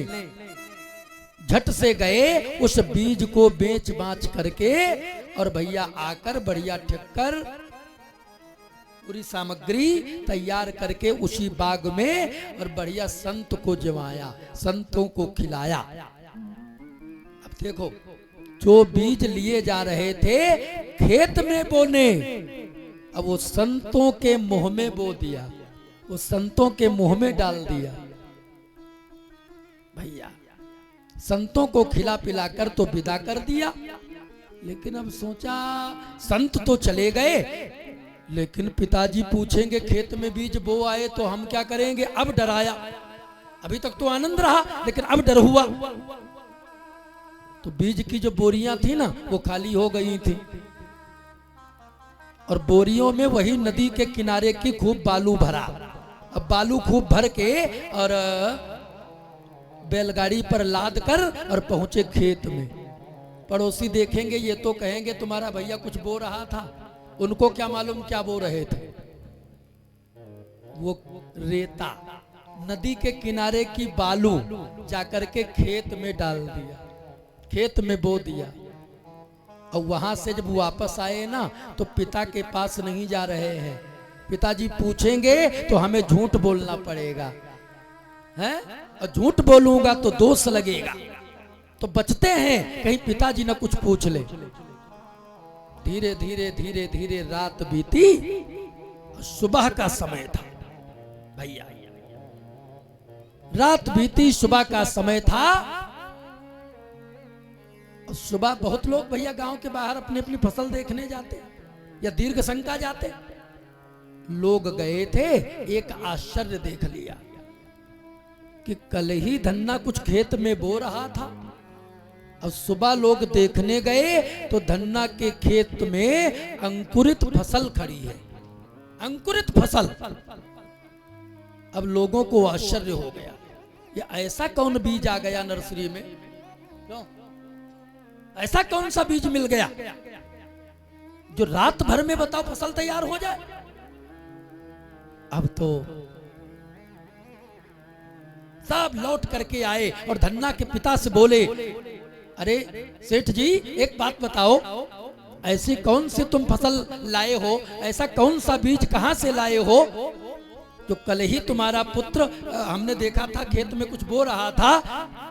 Speaker 1: झट से गए उस बीज को बेच बाच करके और भैया आकर बढ़िया ठक्कर पूरी सामग्री तैयार करके उसी बाग में और बढ़िया संत को जमाया, संतों को खिलाया। अब देखो, जो बीज लिए जा रहे थे खेत में बोने, अब वो संतों के मुंह में बो दिया, वो संतों के मुंह में डाल दिया। भैया संतों को खिला पिला कर तो विदा कर दिया, लेकिन अब सोचा संत तो चले गए, लेकिन पिताजी पूछेंगे खेत में बीज बो आए तो हम क्या करेंगे। अब डराया, अभी तक तो आनंद रहा लेकिन अब डर हुआ। तो बीज की जो बोरियां थी ना वो खाली हो गई थी, और बोरियों में वही नदी के किनारे की खूब बालू भरा। अब बालू खूब भर के और बैलगाड़ी पर लाद कर और पहुंचे खेत में। पड़ोसी देखेंगे ये तो कहेंगे तुम्हारा भैया कुछ बो रहा था, उनको क्या मालूम क्या बो रहे थे। वो रेता, नदी के किनारे की बालू जाकर के खेत में डाल दिया, खेत में बो दिया। और वहां से जब वापस आए ना तो पिता के पास नहीं जा रहे हैं, पिताजी पूछेंगे तो हमें झूठ बोलना पड़ेगा, हैं? और झूठ बोलूंगा तो दोष लगेगा, तो बचते हैं कहीं पिताजी ना कुछ पूछ ले। धीरे धीरे धीरे धीरे रात बीती और सुबह का समय था। भैया रात बीती, सुबह का समय था। और सुबह बहुत लोग भैया गांव के बाहर अपनी अपनी फसल देखने जाते या दीर्घ शंका जाते। लोग गए थे, एक आश्चर्य देख लिया कि कल ही धन्ना कुछ खेत में बो रहा था, और सुबह लोग देखने गए तो धन्ना के खेत में अंकुरित फसल खड़ी है, अंकुरित फसल। अब लोगों को आश्चर्य हो गया, ये ऐसा कौन बीज आ गया नर्सरी में, क्यों ऐसा कौन सा बीज मिल गया जो रात भर में बताओ फसल तैयार हो जाए। अब तो सब लौट करके आए और धन्ना के पिता से बोले, अरे सेठ जी एक बात बताओ, ऐसी कौन सी तुम फसल लाए हो, ऐसा कौन सा बीज कहां से लाए हो जो कल ही तुम्हारा पुत्र हमने देखा था खेत में कुछ बो रहा था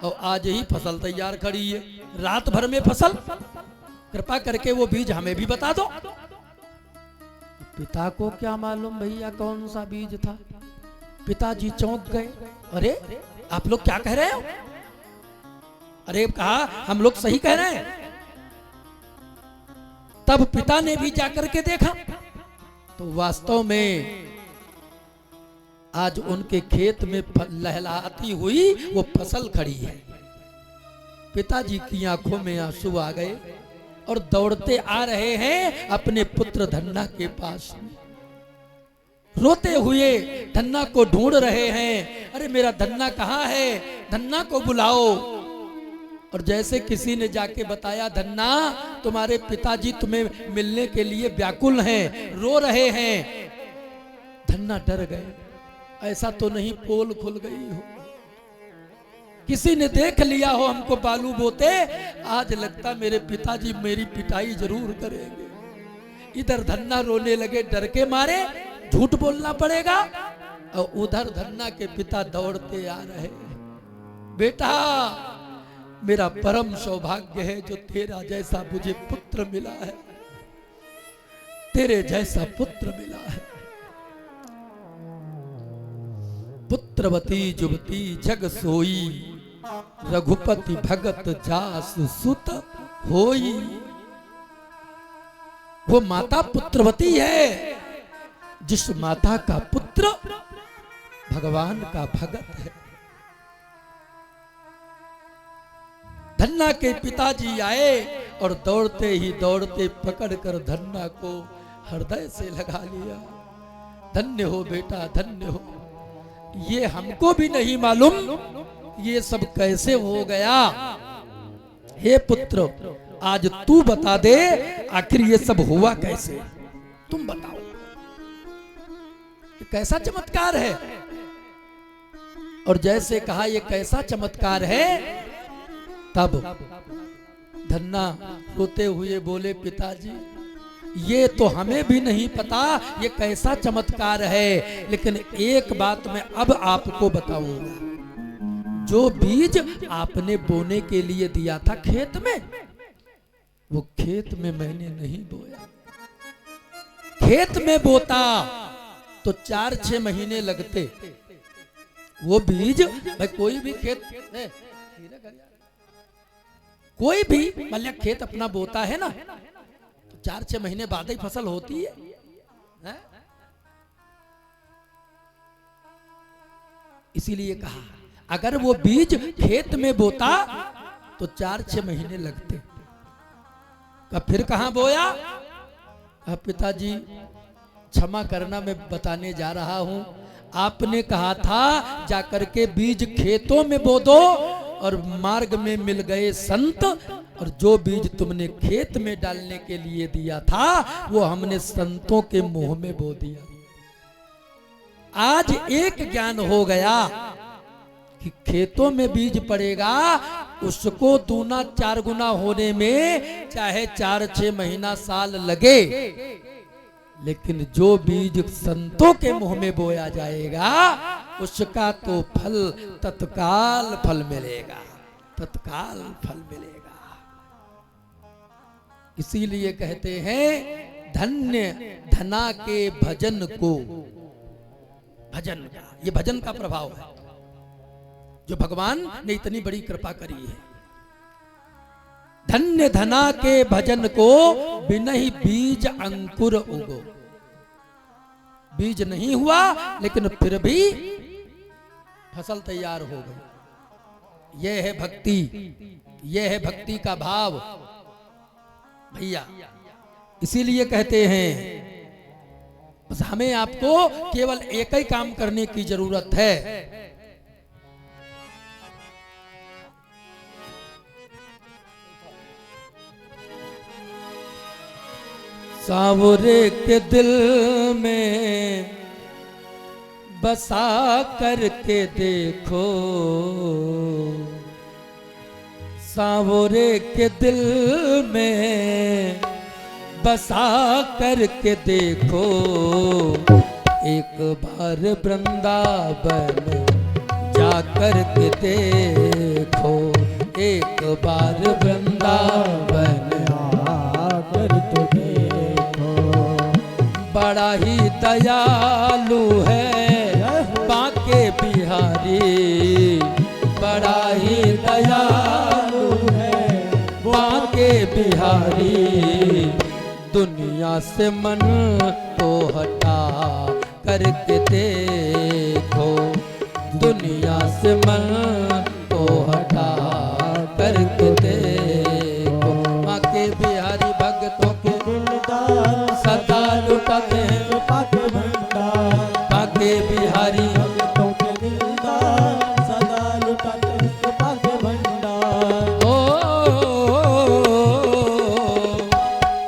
Speaker 1: और आज ही फसल तैयार खड़ी है, रात भर में फसल, कृपा करके वो बीज हमें भी बता दो। पिता को क्या मालूम भैया कौन सा बीज था। पिताजी चौंक गए, अरे आप लोग क्या कह रहे हो। अरे कहा हम लोग सही कह रहे हैं। तब पिता ने भी जाकर के देखा तो वास्तव में आज उनके खेत में लहलहाती हुई वो फसल खड़ी है। पिताजी की आंखों में आंसू आ गए और दौड़ते आ रहे हैं अपने पुत्र धन्ना के पास, रोते हुए धन्ना को ढूंढ रहे हैं। अरे मेरा धन्ना कहाँ है, धन्ना को बुलाओ। और जैसे किसी ने जाके बताया, धन्ना तुम्हारे पिताजी तुम्हें मिलने के लिए व्याकुल हैं, रो रहे हैं। धन्ना डर गए, ऐसा तो नहीं पोल खुल गई हो, किसी ने देख लिया हो हमको बालू बोते, आज लगता मेरे पिताजी मेरी पिटाई जरूर करेंगे। इधर धन्ना रोने लगे डर के मारे, झूठ बोलना पड़ेगा, और उधर धन्ना के पिता दौड़ते आ रहे हैं। बेटा मेरा परम सौभाग्य है जो तेरा जैसा मुझे पुत्र मिला है, तेरे जैसा पुत्र मिला है। पुत्रवती जुवती जग सोई, रघुपति भगत जास सुत होई। वो माता पुत्रवती है, जिस माता का पुत्र भगवान का भगत है। धन्ना के पिताजी आए और दौड़ते ही दौड़ते पकड़कर धन्ना को हृदय से लगा लिया। धन्य हो बेटा, धन्य हो। ये हमको भी नहीं मालूम ये सब कैसे हो गया। हे पुत्र आज तू बता दे आखिर ये सब हुआ कैसे, तुम बताओ ये कैसा चमत्कार है। और जैसे कहा ये कैसा चमत्कार है, तब धन्ना रोते हुए बोले, पिताजी ये तो हमें भी नहीं पता ये कैसा चमत्कार है, लेकिन एक बात मैं अब आपको बताऊंगा। जो बीज आपने बोने के लिए दिया था खेत में, वो खेत में मैंने नहीं बोया। खेत में बोता तो 4-6 महीने लगते। वो बीज भाई कोई भी खेत, कोई भी मतलब खेत अपना बोता है ना, तो 4-6 महीने बाद ही फसल होती है। इसीलिए कहा अगर वो बीज खेत में बोता तो 4-6 महीने लगते। कब फिर कहां बोया? पिताजी क्षमा करना, मैं बताने जा रहा हूं। आपने कहा था जाकर के बीज खेतों में बो दो, और मार्ग में मिल गए संत, और जो बीज तुमने खेत में डालने के लिए दिया था वो हमने संतों के मुंह में बो दिया। आज एक ज्ञान हो गया कि खेतों में बीज पड़ेगा, उसको 2-4 गुना होने में चाहे 4-6 महीना साल लगे, लेकिन जो बीज संतों के मुंह में बोया जाएगा उसका तो फल तत्काल फल मिलेगा, तत्काल फल मिलेगा। इसीलिए कहते हैं धन्य धना के भजन को, भजन का, ये भजन का प्रभाव है जो भगवान ने इतनी बड़ी कृपा करी है। धन्य धना के भजन को बिनहि बीज अंकुर उगो। बीज नहीं हुआ लेकिन फिर भी फसल तैयार हो गई। यह है भक्ति, यह है भक्ति का भाव भैया। इसीलिए कहते हैं बस हमें आपको केवल एक ही काम करने की जरूरत है। सांवरे के दिल में बसा करके देखो, सांवरे के दिल में बसा करके देखो, एक बार वृंदावन जा करके देखो, एक बार वृंदावन
Speaker 2: आकर तो देखो।
Speaker 1: बड़ा ही दयालु है बांके बिहारी, बड़ा ही दयालु है बांके बिहारी, दुनिया से मन को हटा करके देखो, दुनिया से मन को हटा करके देखो। बांके बिहारी भक्तों के
Speaker 2: दिलदार
Speaker 1: सदा लुटाते हैं
Speaker 2: कृपा के भंडार।
Speaker 1: बांके बिहारी
Speaker 2: भक्तों के दिलदार सदा लुटाते हैं कृपा के भंडार।
Speaker 1: ओ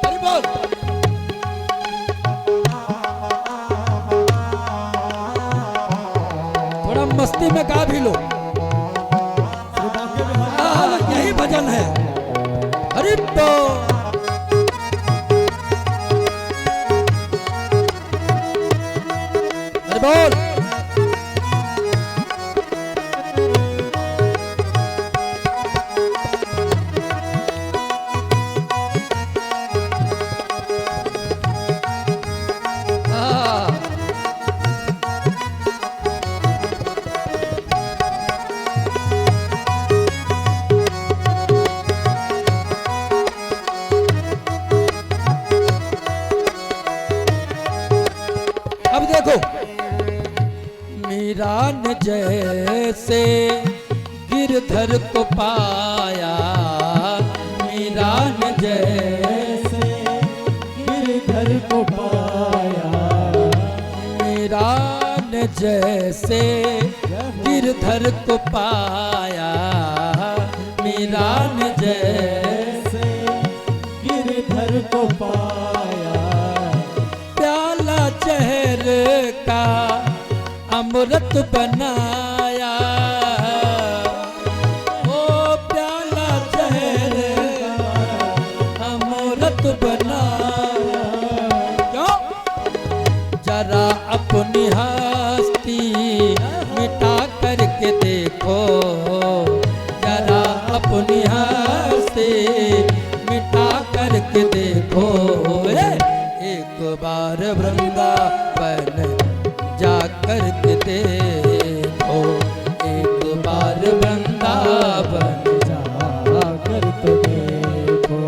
Speaker 1: हरि बोल। थोड़ा मस्ती में गा भी लो, यही भजन है। हरि बोल। हरि बोल। अब देखो, मीरा ने जैसे गिरधर को पाया, मीरा ने जैसे
Speaker 2: गिरधर को पाया।
Speaker 1: मीरा ने जैसे गिरधर को पाया, मीरा ने
Speaker 2: जैसे गिरधर को पाया।
Speaker 1: प्याला जहर का अमृत बनाया, ओ प्याला जहर का अमृत बनाया। क्यों? जरा अपनी हस्ती मिटा करके देखो, जरा अपनी हस्ती मिटा करके देखो, एक बार वृंदावन जा करके देखो, एक बार वृंदावन
Speaker 2: जाकर तो देखो।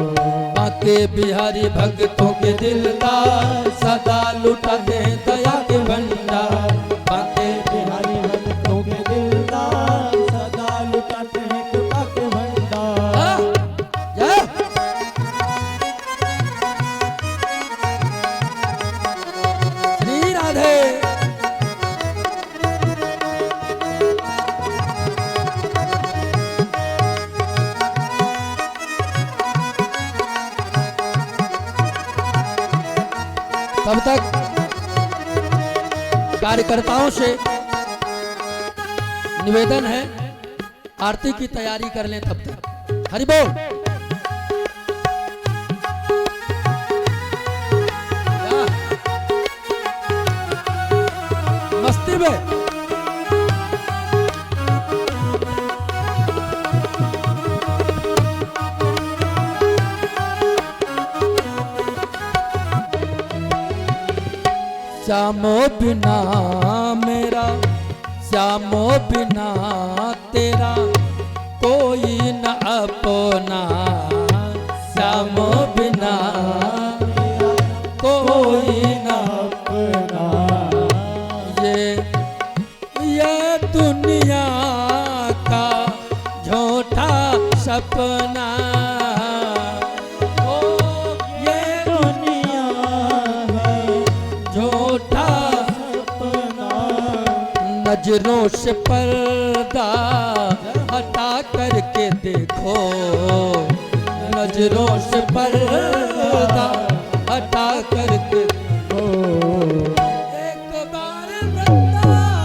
Speaker 1: बांके बिहारी भक्तों के दिलदार सदा लुटाते हैं दया के भंडार, बांके
Speaker 2: बिहारी भक्तों के दिलदार सदा लुटाते हैं कृपा के भंडार।
Speaker 1: हाँ, जय। श्री राधे। तब तक कार्यकर्ताओं से निवेदन है, आरती की तैयारी कर लें तब तक। हरि बोल। मस्ती में श्यामो बिना मेरा, श्यामो बिना तेरा कोई न अपना, श्यामो बिना कोई न
Speaker 2: अपना।
Speaker 1: ये दुनिया का झूठा सपना, ओ ये
Speaker 2: दुनिया है
Speaker 1: झूठा
Speaker 2: सपना।
Speaker 1: नजरों से पर्दा हटा करके देखो, नजरों से पर्दा हटा करके
Speaker 2: ओ
Speaker 1: एक बार वृंदावन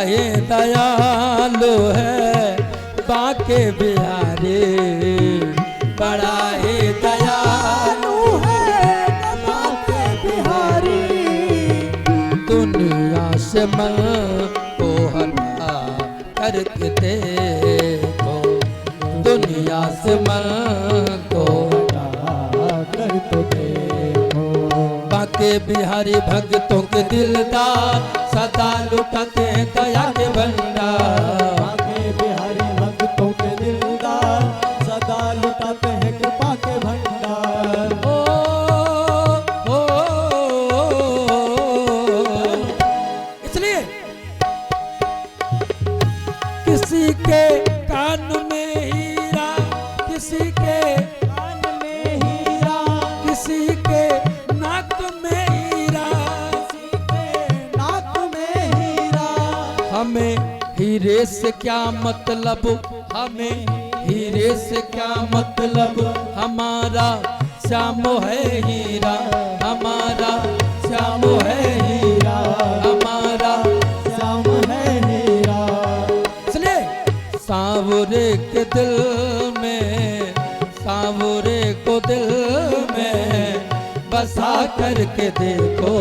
Speaker 1: ही दयालु है बांके बिहारी, बड़ा ही दयालु है बांके बिहारी। दुनिया से मन को हटा करके देखो, दुनिया से मन को
Speaker 2: कर तो देखो।
Speaker 1: बांके बिहारी भक्तों के दिलदार, सदा लुटाते हैं दया के भंडार।
Speaker 2: बांके बिहारी भक्तों के दिलदार, सदा लुटाते हैं कृपा के भंडार।
Speaker 1: ओ, ओ, इसलिए किसी के कान में हीरा, किसी के
Speaker 2: कान में हीरा,
Speaker 1: किसी के नाक में हीरा,
Speaker 2: किसी के नाक में हीरा।
Speaker 1: हमें हीरे से क्या मतलब, हमें हीरे से क्या मतलब, हमारा श्याम है हीरा, हमारा श्याम है हीरा, हमारा
Speaker 2: श्याम है हीरा।
Speaker 1: इसलिए सांवरे के दिल में, सांवरे को दिल में बसा करके देखो,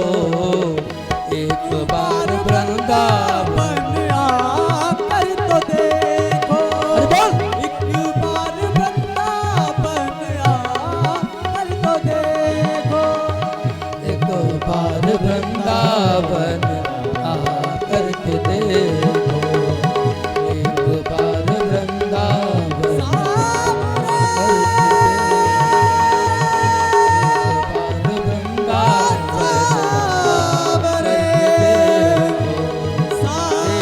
Speaker 1: एक बार वृंदावन
Speaker 2: आकर तो देखो।
Speaker 1: अरे बोल।
Speaker 2: एक बार वृंदावन आकर तो देखो।
Speaker 1: एक बार वृंदावन आकर के देखो, एक बार वृंदावन आकर के देखो, एक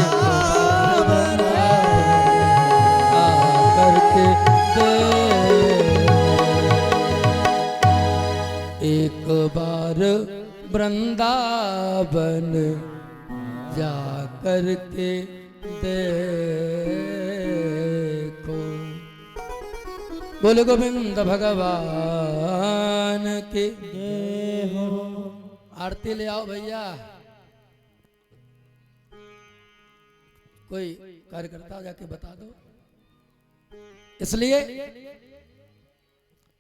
Speaker 1: बार वृंदावन आकर के देखो, एक बार वृंदावन जा कर के देखो। बोले गोविंद भगवान की आरती ले आओ भैया। कोई कार्यकर्ता जाके बता दो। इसलिए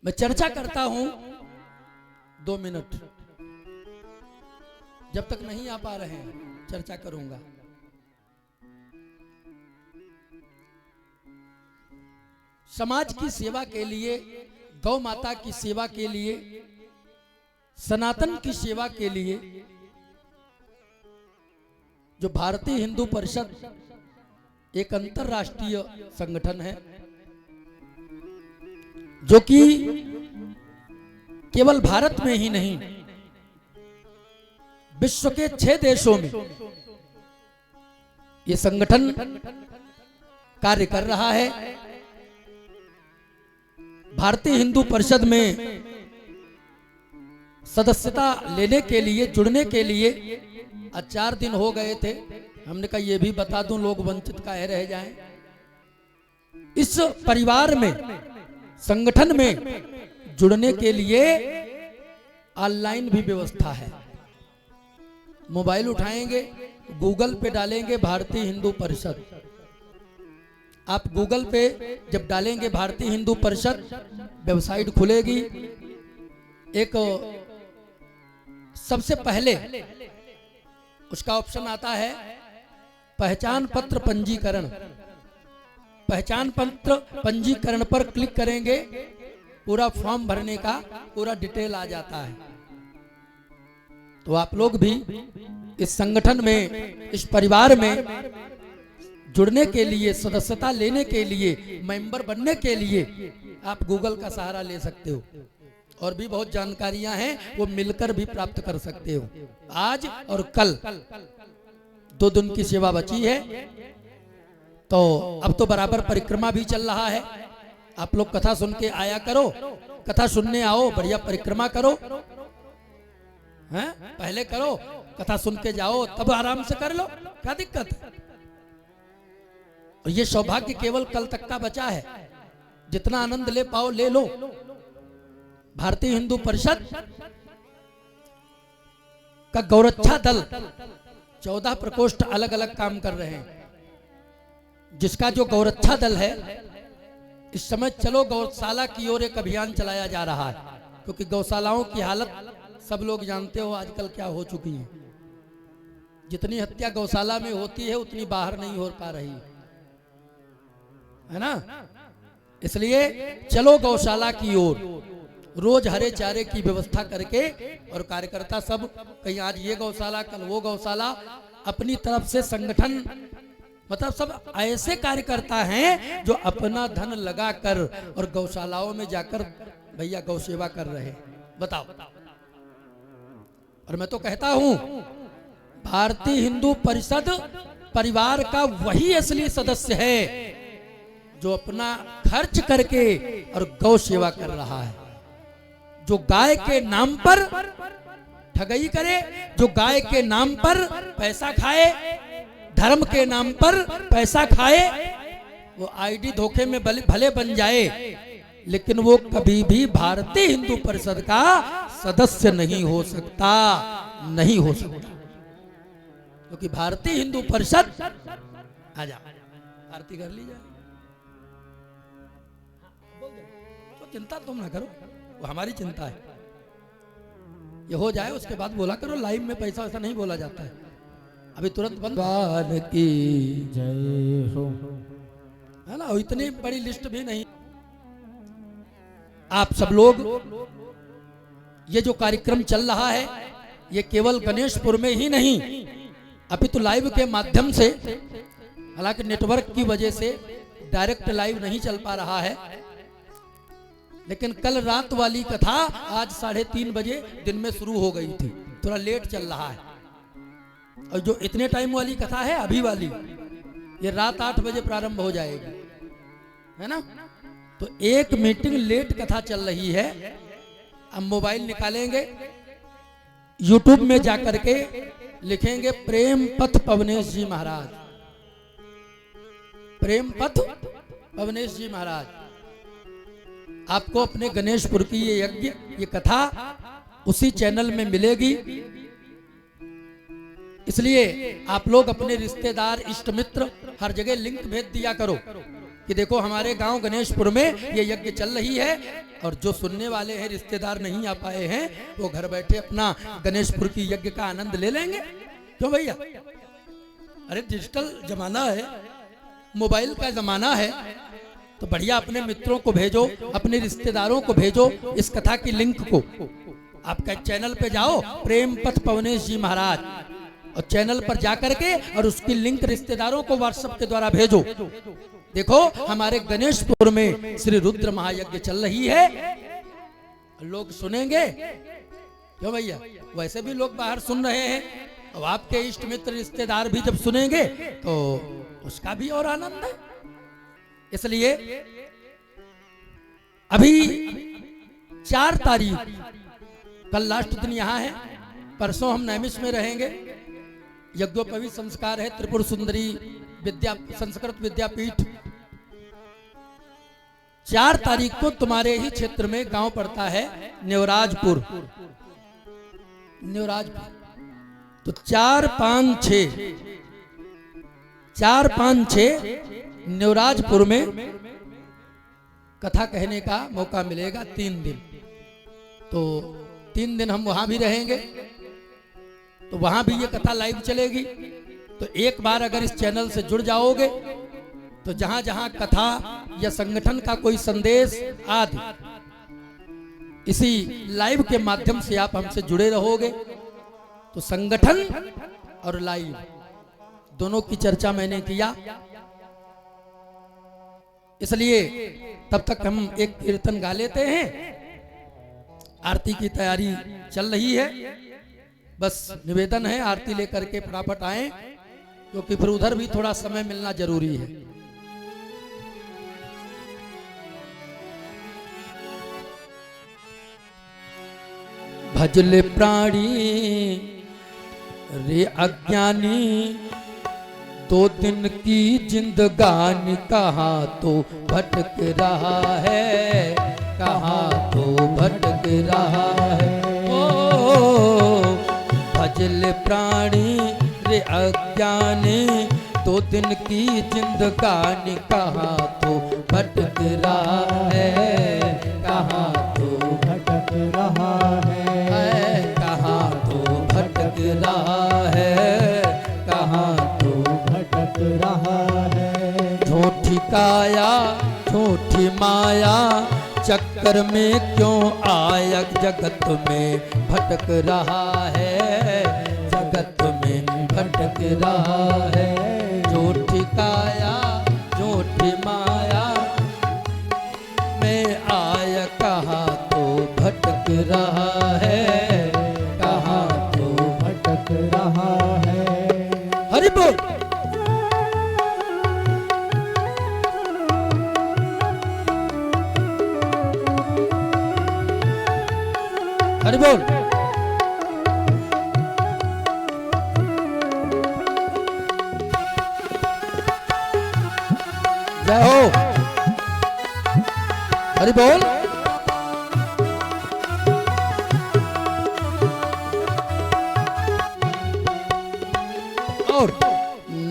Speaker 1: मैं चर्चा करता हूं 2 मिनट, जब तक नहीं आ पा रहे हैं चर्चा करूंगा। समाज की सेवा के लिए, गौ माता की सेवा के लिए, सनातन की सेवा के लिए जो भारतीय हिंदू परिषद एक अंतरराष्ट्रीय संगठन है, जो कि केवल भारत में ही नहीं विश्व के 6 देशों में ये संगठन कार्य कर रहा है। भारतीय हिंदू परिषद में सदस्यता लेने के लिए, जुड़ने के लिए आज 4 दिन हो गए थे। हमने कहा ये भी बता दूं, लोग वंचित काहे रह जाएं। इस परिवार में, संगठन में जुड़ने के लिए ऑनलाइन भी व्यवस्था है। मोबाइल उठाएंगे, गूगल पे डालेंगे भारतीय हिंदू परिषद। आप गूगल पे जब डालेंगे भारतीय हिंदू परिषद, वेबसाइट खुलेगी। एक सबसे पहले उसका ऑप्शन आता है पहचान पत्र पंजीकरण। पहचान पत्र पंजीकरण पर क्लिक करेंगे, पूरा फॉर्म भरने का पूरा डिटेल आ जाता है। तो आप लोग भी इस संगठन में, इस परिवार में जुड़ने के लिए, सदस्यता लेने के लिए, मेंबर बनने के लिए आप गूगल का सहारा ले सकते हो। और भी बहुत जानकारियां हैं, वो मिलकर भी प्राप्त कर सकते हो। आज और कल 2 दिन की सेवा बची है। तो अब तो बराबर परिक्रमा भी चल रहा है। आप लोग कथा सुन के आया करो, कथा सुनने आओ, बढ़िया परिक्रमा करो। हैं? पहले करो, कथा सुन के जाओ, तब आराम से कर लो, क्या दिक्कत है। और ये सौभाग्य केवल कल तक का बचा है। जितना आनंद ले पाओ ले लो। भारतीय हिंदू परिषद का गौरक्षा दल 14 प्रकोष्ठ अलग अलग काम कर रहे हैं। जिसका जो गौरक्षा दल है, इस समय चलो गौशाला की ओर एक अभियान चलाया जा रहा है, क्योंकि गौशालाओं की हालत सब लोग जानते हो आजकल क्या हो चुकी है। जितनी हत्या गौशाला में होती है उतनी बाहर नहीं हो पा रही है ना। इसलिए चलो गौशाला की ओर, रोज हरे चारे की व्यवस्था करके, और कार्यकर्ता सब कहीं आज ये गौशाला कल वो गौशाला, अपनी तरफ से संगठन, मतलब सब ऐसे कार्यकर्ता हैं जो अपना धन लगाकर और गौशालाओं में जाकर भैया गौ सेवा कर रहे हैं। बताओ। और मैं तो कहता हूं भारतीय हिंदू परिषद परिवार का वही असली सदस्य है जो अपना खर्च करके और गौ सेवा कर रहा है। जो गाय के नाम पर ठगई करे, जो गाय के नाम पर पैसा खाए, धर्म के नाम पर पैसा खाए, वो आईडी धोखे में भले बन जाए, लेकिन वो कभी भी भारतीय हिंदू परिषद का सदस्य नहीं हो सकता, नहीं हो सकता। क्योंकि भारतीय हिंदू परिषद, आजा आरती कर ली जाए, तो चिंता तुम ना करो, वो हमारी चिंता है। ये हो जाए उसके बाद बोला करो। लाइव में पैसा वैसा नहीं बोला जाता है, अभी तुरंत बंद की
Speaker 2: जय हो,
Speaker 1: है ना। इतनी बड़ी लिस्ट भी नहीं। आप सब लोग, ये जो कार्यक्रम चल रहा है ये केवल गणेशपुर में ही नहीं, अभी तो लाइव के माध्यम से, हालांकि नेटवर्क की वजह से डायरेक्ट लाइव नहीं चल पा रहा है, लेकिन कल रात वाली कथा आज 3:30 बजे दिन में शुरू हो गई थी, थोड़ा लेट चल रहा है। और जो इतने टाइम वाली कथा है अभी वाली, ये रात 8 बजे प्रारंभ हो जाएगी, है ना। तो एक मीटिंग लेट कथा चल रही है। अब मोबाइल निकालेंगे, यूट्यूब में जाकर के लिखेंगे प्रेम पथ पवनेश जी महाराज, प्रेम पथ पवनेश जी महाराज, आपको अपने गणेशपुर की ये यज्ञ, ये कथा उसी चैनल में मिलेगी। इसलिए आप लोग अपने रिश्तेदार, इष्ट मित्र, हर जगह लिंक भेज दिया करो कि देखो हमारे गांव गणेशपुर में ये यज्ञ चल रही है। और जो सुनने वाले हैं, रिश्तेदार नहीं आ पाए हैं, वो घर बैठे अपना गणेशपुर की यज्ञ का आनंद ले लेंगे। क्यों भैया? अरे डिजिटल जमाना है, मोबाइल का जमाना है, तो बढ़िया अपने मित्रों को भेजो, अपने रिश्तेदारों को भेजो इस कथा की लिंक को। आपका चैनल पे जाओ, प्रेम पथ पवनेश जी महाराज, और चैनल पर जाकर के और उसकी लिंक रिश्तेदारों को व्हाट्सएप के द्वारा भेजो। देखो हमारे गणेशपुर में श्री रुद्र महायज्ञ चल रही है, लोग सुनेंगे। क्यों भैया? वैसे भी लोग बाहर सुन रहे हैं, अब आपके इष्ट मित्र रिश्तेदार भी जब सुनेंगे तो उसका भी और आनंद है। इसलिए अभी 4 तारीख, कल लास्ट दिन यहाँ है, परसों हम नैमिष में रहेंगे। यज्ञोपवीत संस्कार है त्रिपुर सुंदरी विद्या संस्कृत विद्यापीठ। 4 तारीख को तुम्हारे ही क्षेत्र में गांव पड़ता है नेवराजपुर, नेवराजपुर। तो 4, 5, 6 नेवराजपुर में कथा कहने का मौका मिलेगा 3 दिन। तो 3 दिन हम वहां भी रहेंगे, तो वहां भी ये कथा लाइव चलेगी। तो एक बार अगर इस चैनल से जुड़ जाओगे तो जहां जहां कथा या संगठन का कोई संदेश आदि, इसी लाइव के माध्यम से आप हमसे जुड़े रहोगे। तो संगठन और लाइव दोनों की चर्चा मैंने किया। इसलिए तब तक हम एक कीर्तन गा लेते हैं, आरती की तैयारी चल रही है। बस निवेदन है आरती लेकर के फटाफट आए, क्योंकि फिर उधर भी थोड़ा समय मिलना जरूरी है। भजले प्राणी रे अज्ञानी, 2 दिन की जिंदगानी कहाँ तो भटक रहा है, कहाँ तो भटक रहा है। ओ भजल प्राणी रे अज्ञानी, दो दिन की जिंदगानी, कहाँ तो भटक रहा है, कहाँ तो
Speaker 2: भटक रहा है,
Speaker 1: कहाँ तो भटक रहा है, कहाँ तो
Speaker 2: भटक रहा है।
Speaker 1: झूठी काया झूठी माया चक्कर में क्यों आया, जगत में भटक रहा है, जगत में भटक रहा है। झूठी काया झूठी माया में आया, कहाँ तो भटक रहा है, कहाँ तो
Speaker 2: भटक रहा है।
Speaker 1: हरि बोल। हरि बोल। जय हो। हरि बोल। और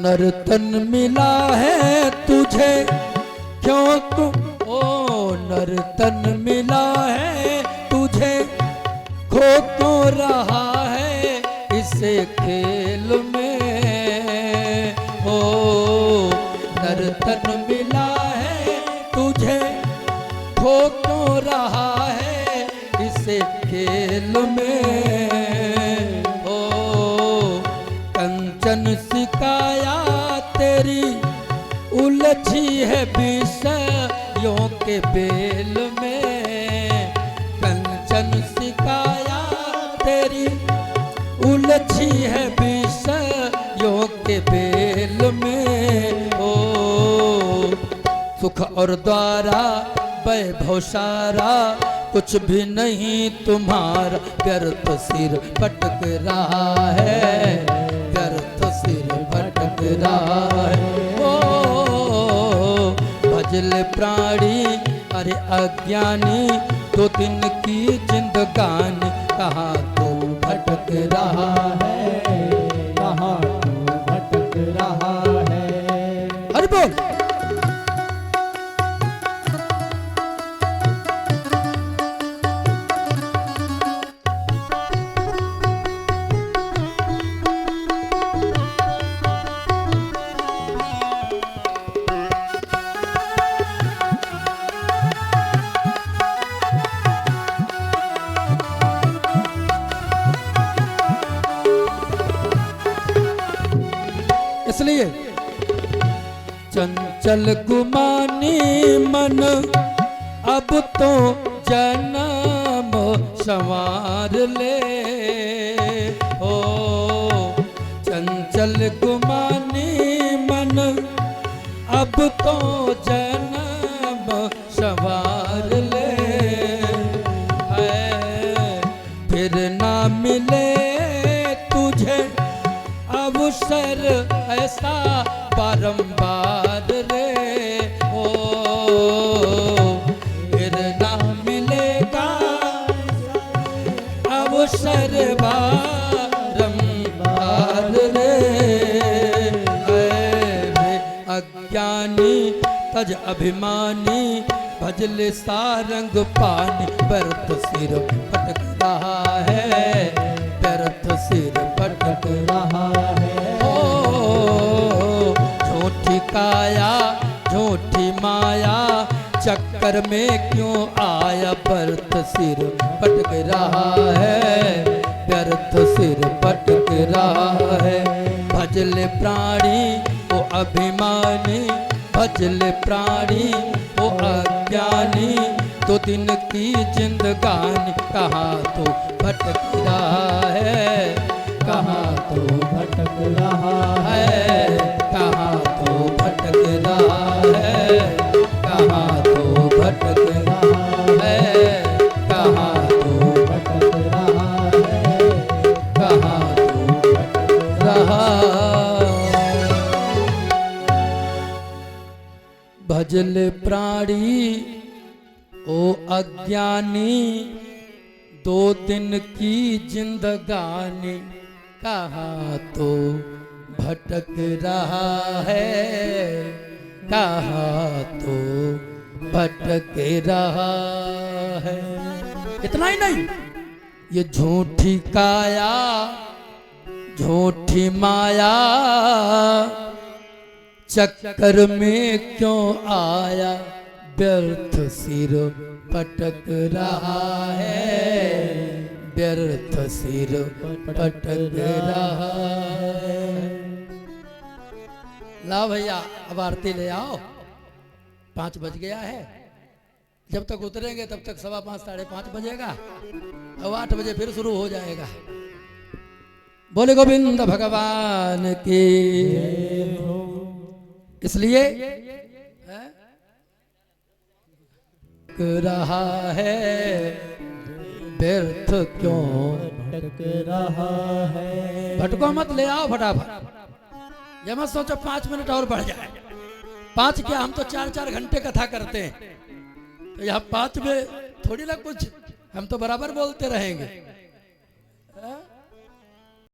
Speaker 1: नर्तन मिला है तुझे क्यों तू, ओ नर्तन मिला है तुझे, खो क्यों रहा है इसे खेल में, ओ नर्तन मिला है तुझे, खो क्यों रहा है इसे खेल में, ओ कंचन सिकाया तेरी उलझी है विषयों के बेल में, कंचन सिकाया तेरी उलझी है विषयों के बेल में, ओ सुख और द्वारा वैभव सारा कुछ भी नहीं तुम्हारा, व्यर्थ सिर पटक रहा है, व्यर्थ सिर पटक रहा है। ओ भजल प्राणी अरे अज्ञानी, दो दिन की जिंदगानी, कहाँ तो भटक रहा है,
Speaker 2: कहाँ तो भटक रहा है।
Speaker 1: हरि बोल। इसलिए चंचल गुमानी मन अब तो जन्म संवार ले, ओ चंचल गुमानी मन अब तो जन्म संवार ले, है फिर ना मिले तुझे अवसर ऐसा बारंबार रे, ओ फिर ना मिलेगा अवसर बारंबार रे, अज्ञानी तज अभिमानी, भजले सारंग पानी, व्यर्थ सिर पटक रहा है, व्यर्थ सिर पटक रहा है। ओ झूठी काया झूठी माया चक्कर में क्यों आया, व्यर्थ सिर पटक रहा है, व्यर्थ सिर पटक रहा है। भजले प्राणी ओ अभिमानी, भजले प्राणी ओ अज्ञानी, दो दिन की जिंदगानी, कहाँ तो भटक रहा है, कहाँ तो
Speaker 2: भटक रहा
Speaker 1: है, कहाँ तो भटक रहा है, कहाँ तो भटक रहा है, कहाँ तो
Speaker 2: भटक रहा है,
Speaker 1: कहाँ तो भटक रहा। भजल प्राणी ओ अज्ञानी, दो दिन की जिंदगानी, कहाँ तो भटक रहा है, कहाँ तो भटक रहा है। इतना ही नहीं, ये झूठी काया झूठी माया चक्कर में क्यों आया, व्यर्थ सिर पटक रहा है, व्यर्थ सिर पटक रहा है। ला भैया अब आरती ले आओ, 5 बज गया है। जब तक उतरेंगे तब तक 5:15 साढ़े 5 बजेगा। अब 8 बजे फिर शुरू हो जाएगा। बोले गोविंद भगवान की। इसलिए रहा है, व्यर्थ क्यों
Speaker 2: भटक रहा है।
Speaker 1: भटको मत, ले आओ फटाफट। ये मत सोचो 5 मिनट और बढ़ जाए। 5 क्या, हम तो 4-4 घंटे कथा करते हैं, तो यहाँ 5 में थोड़ी ना कुछ, हम तो बराबर बोलते रहेंगे।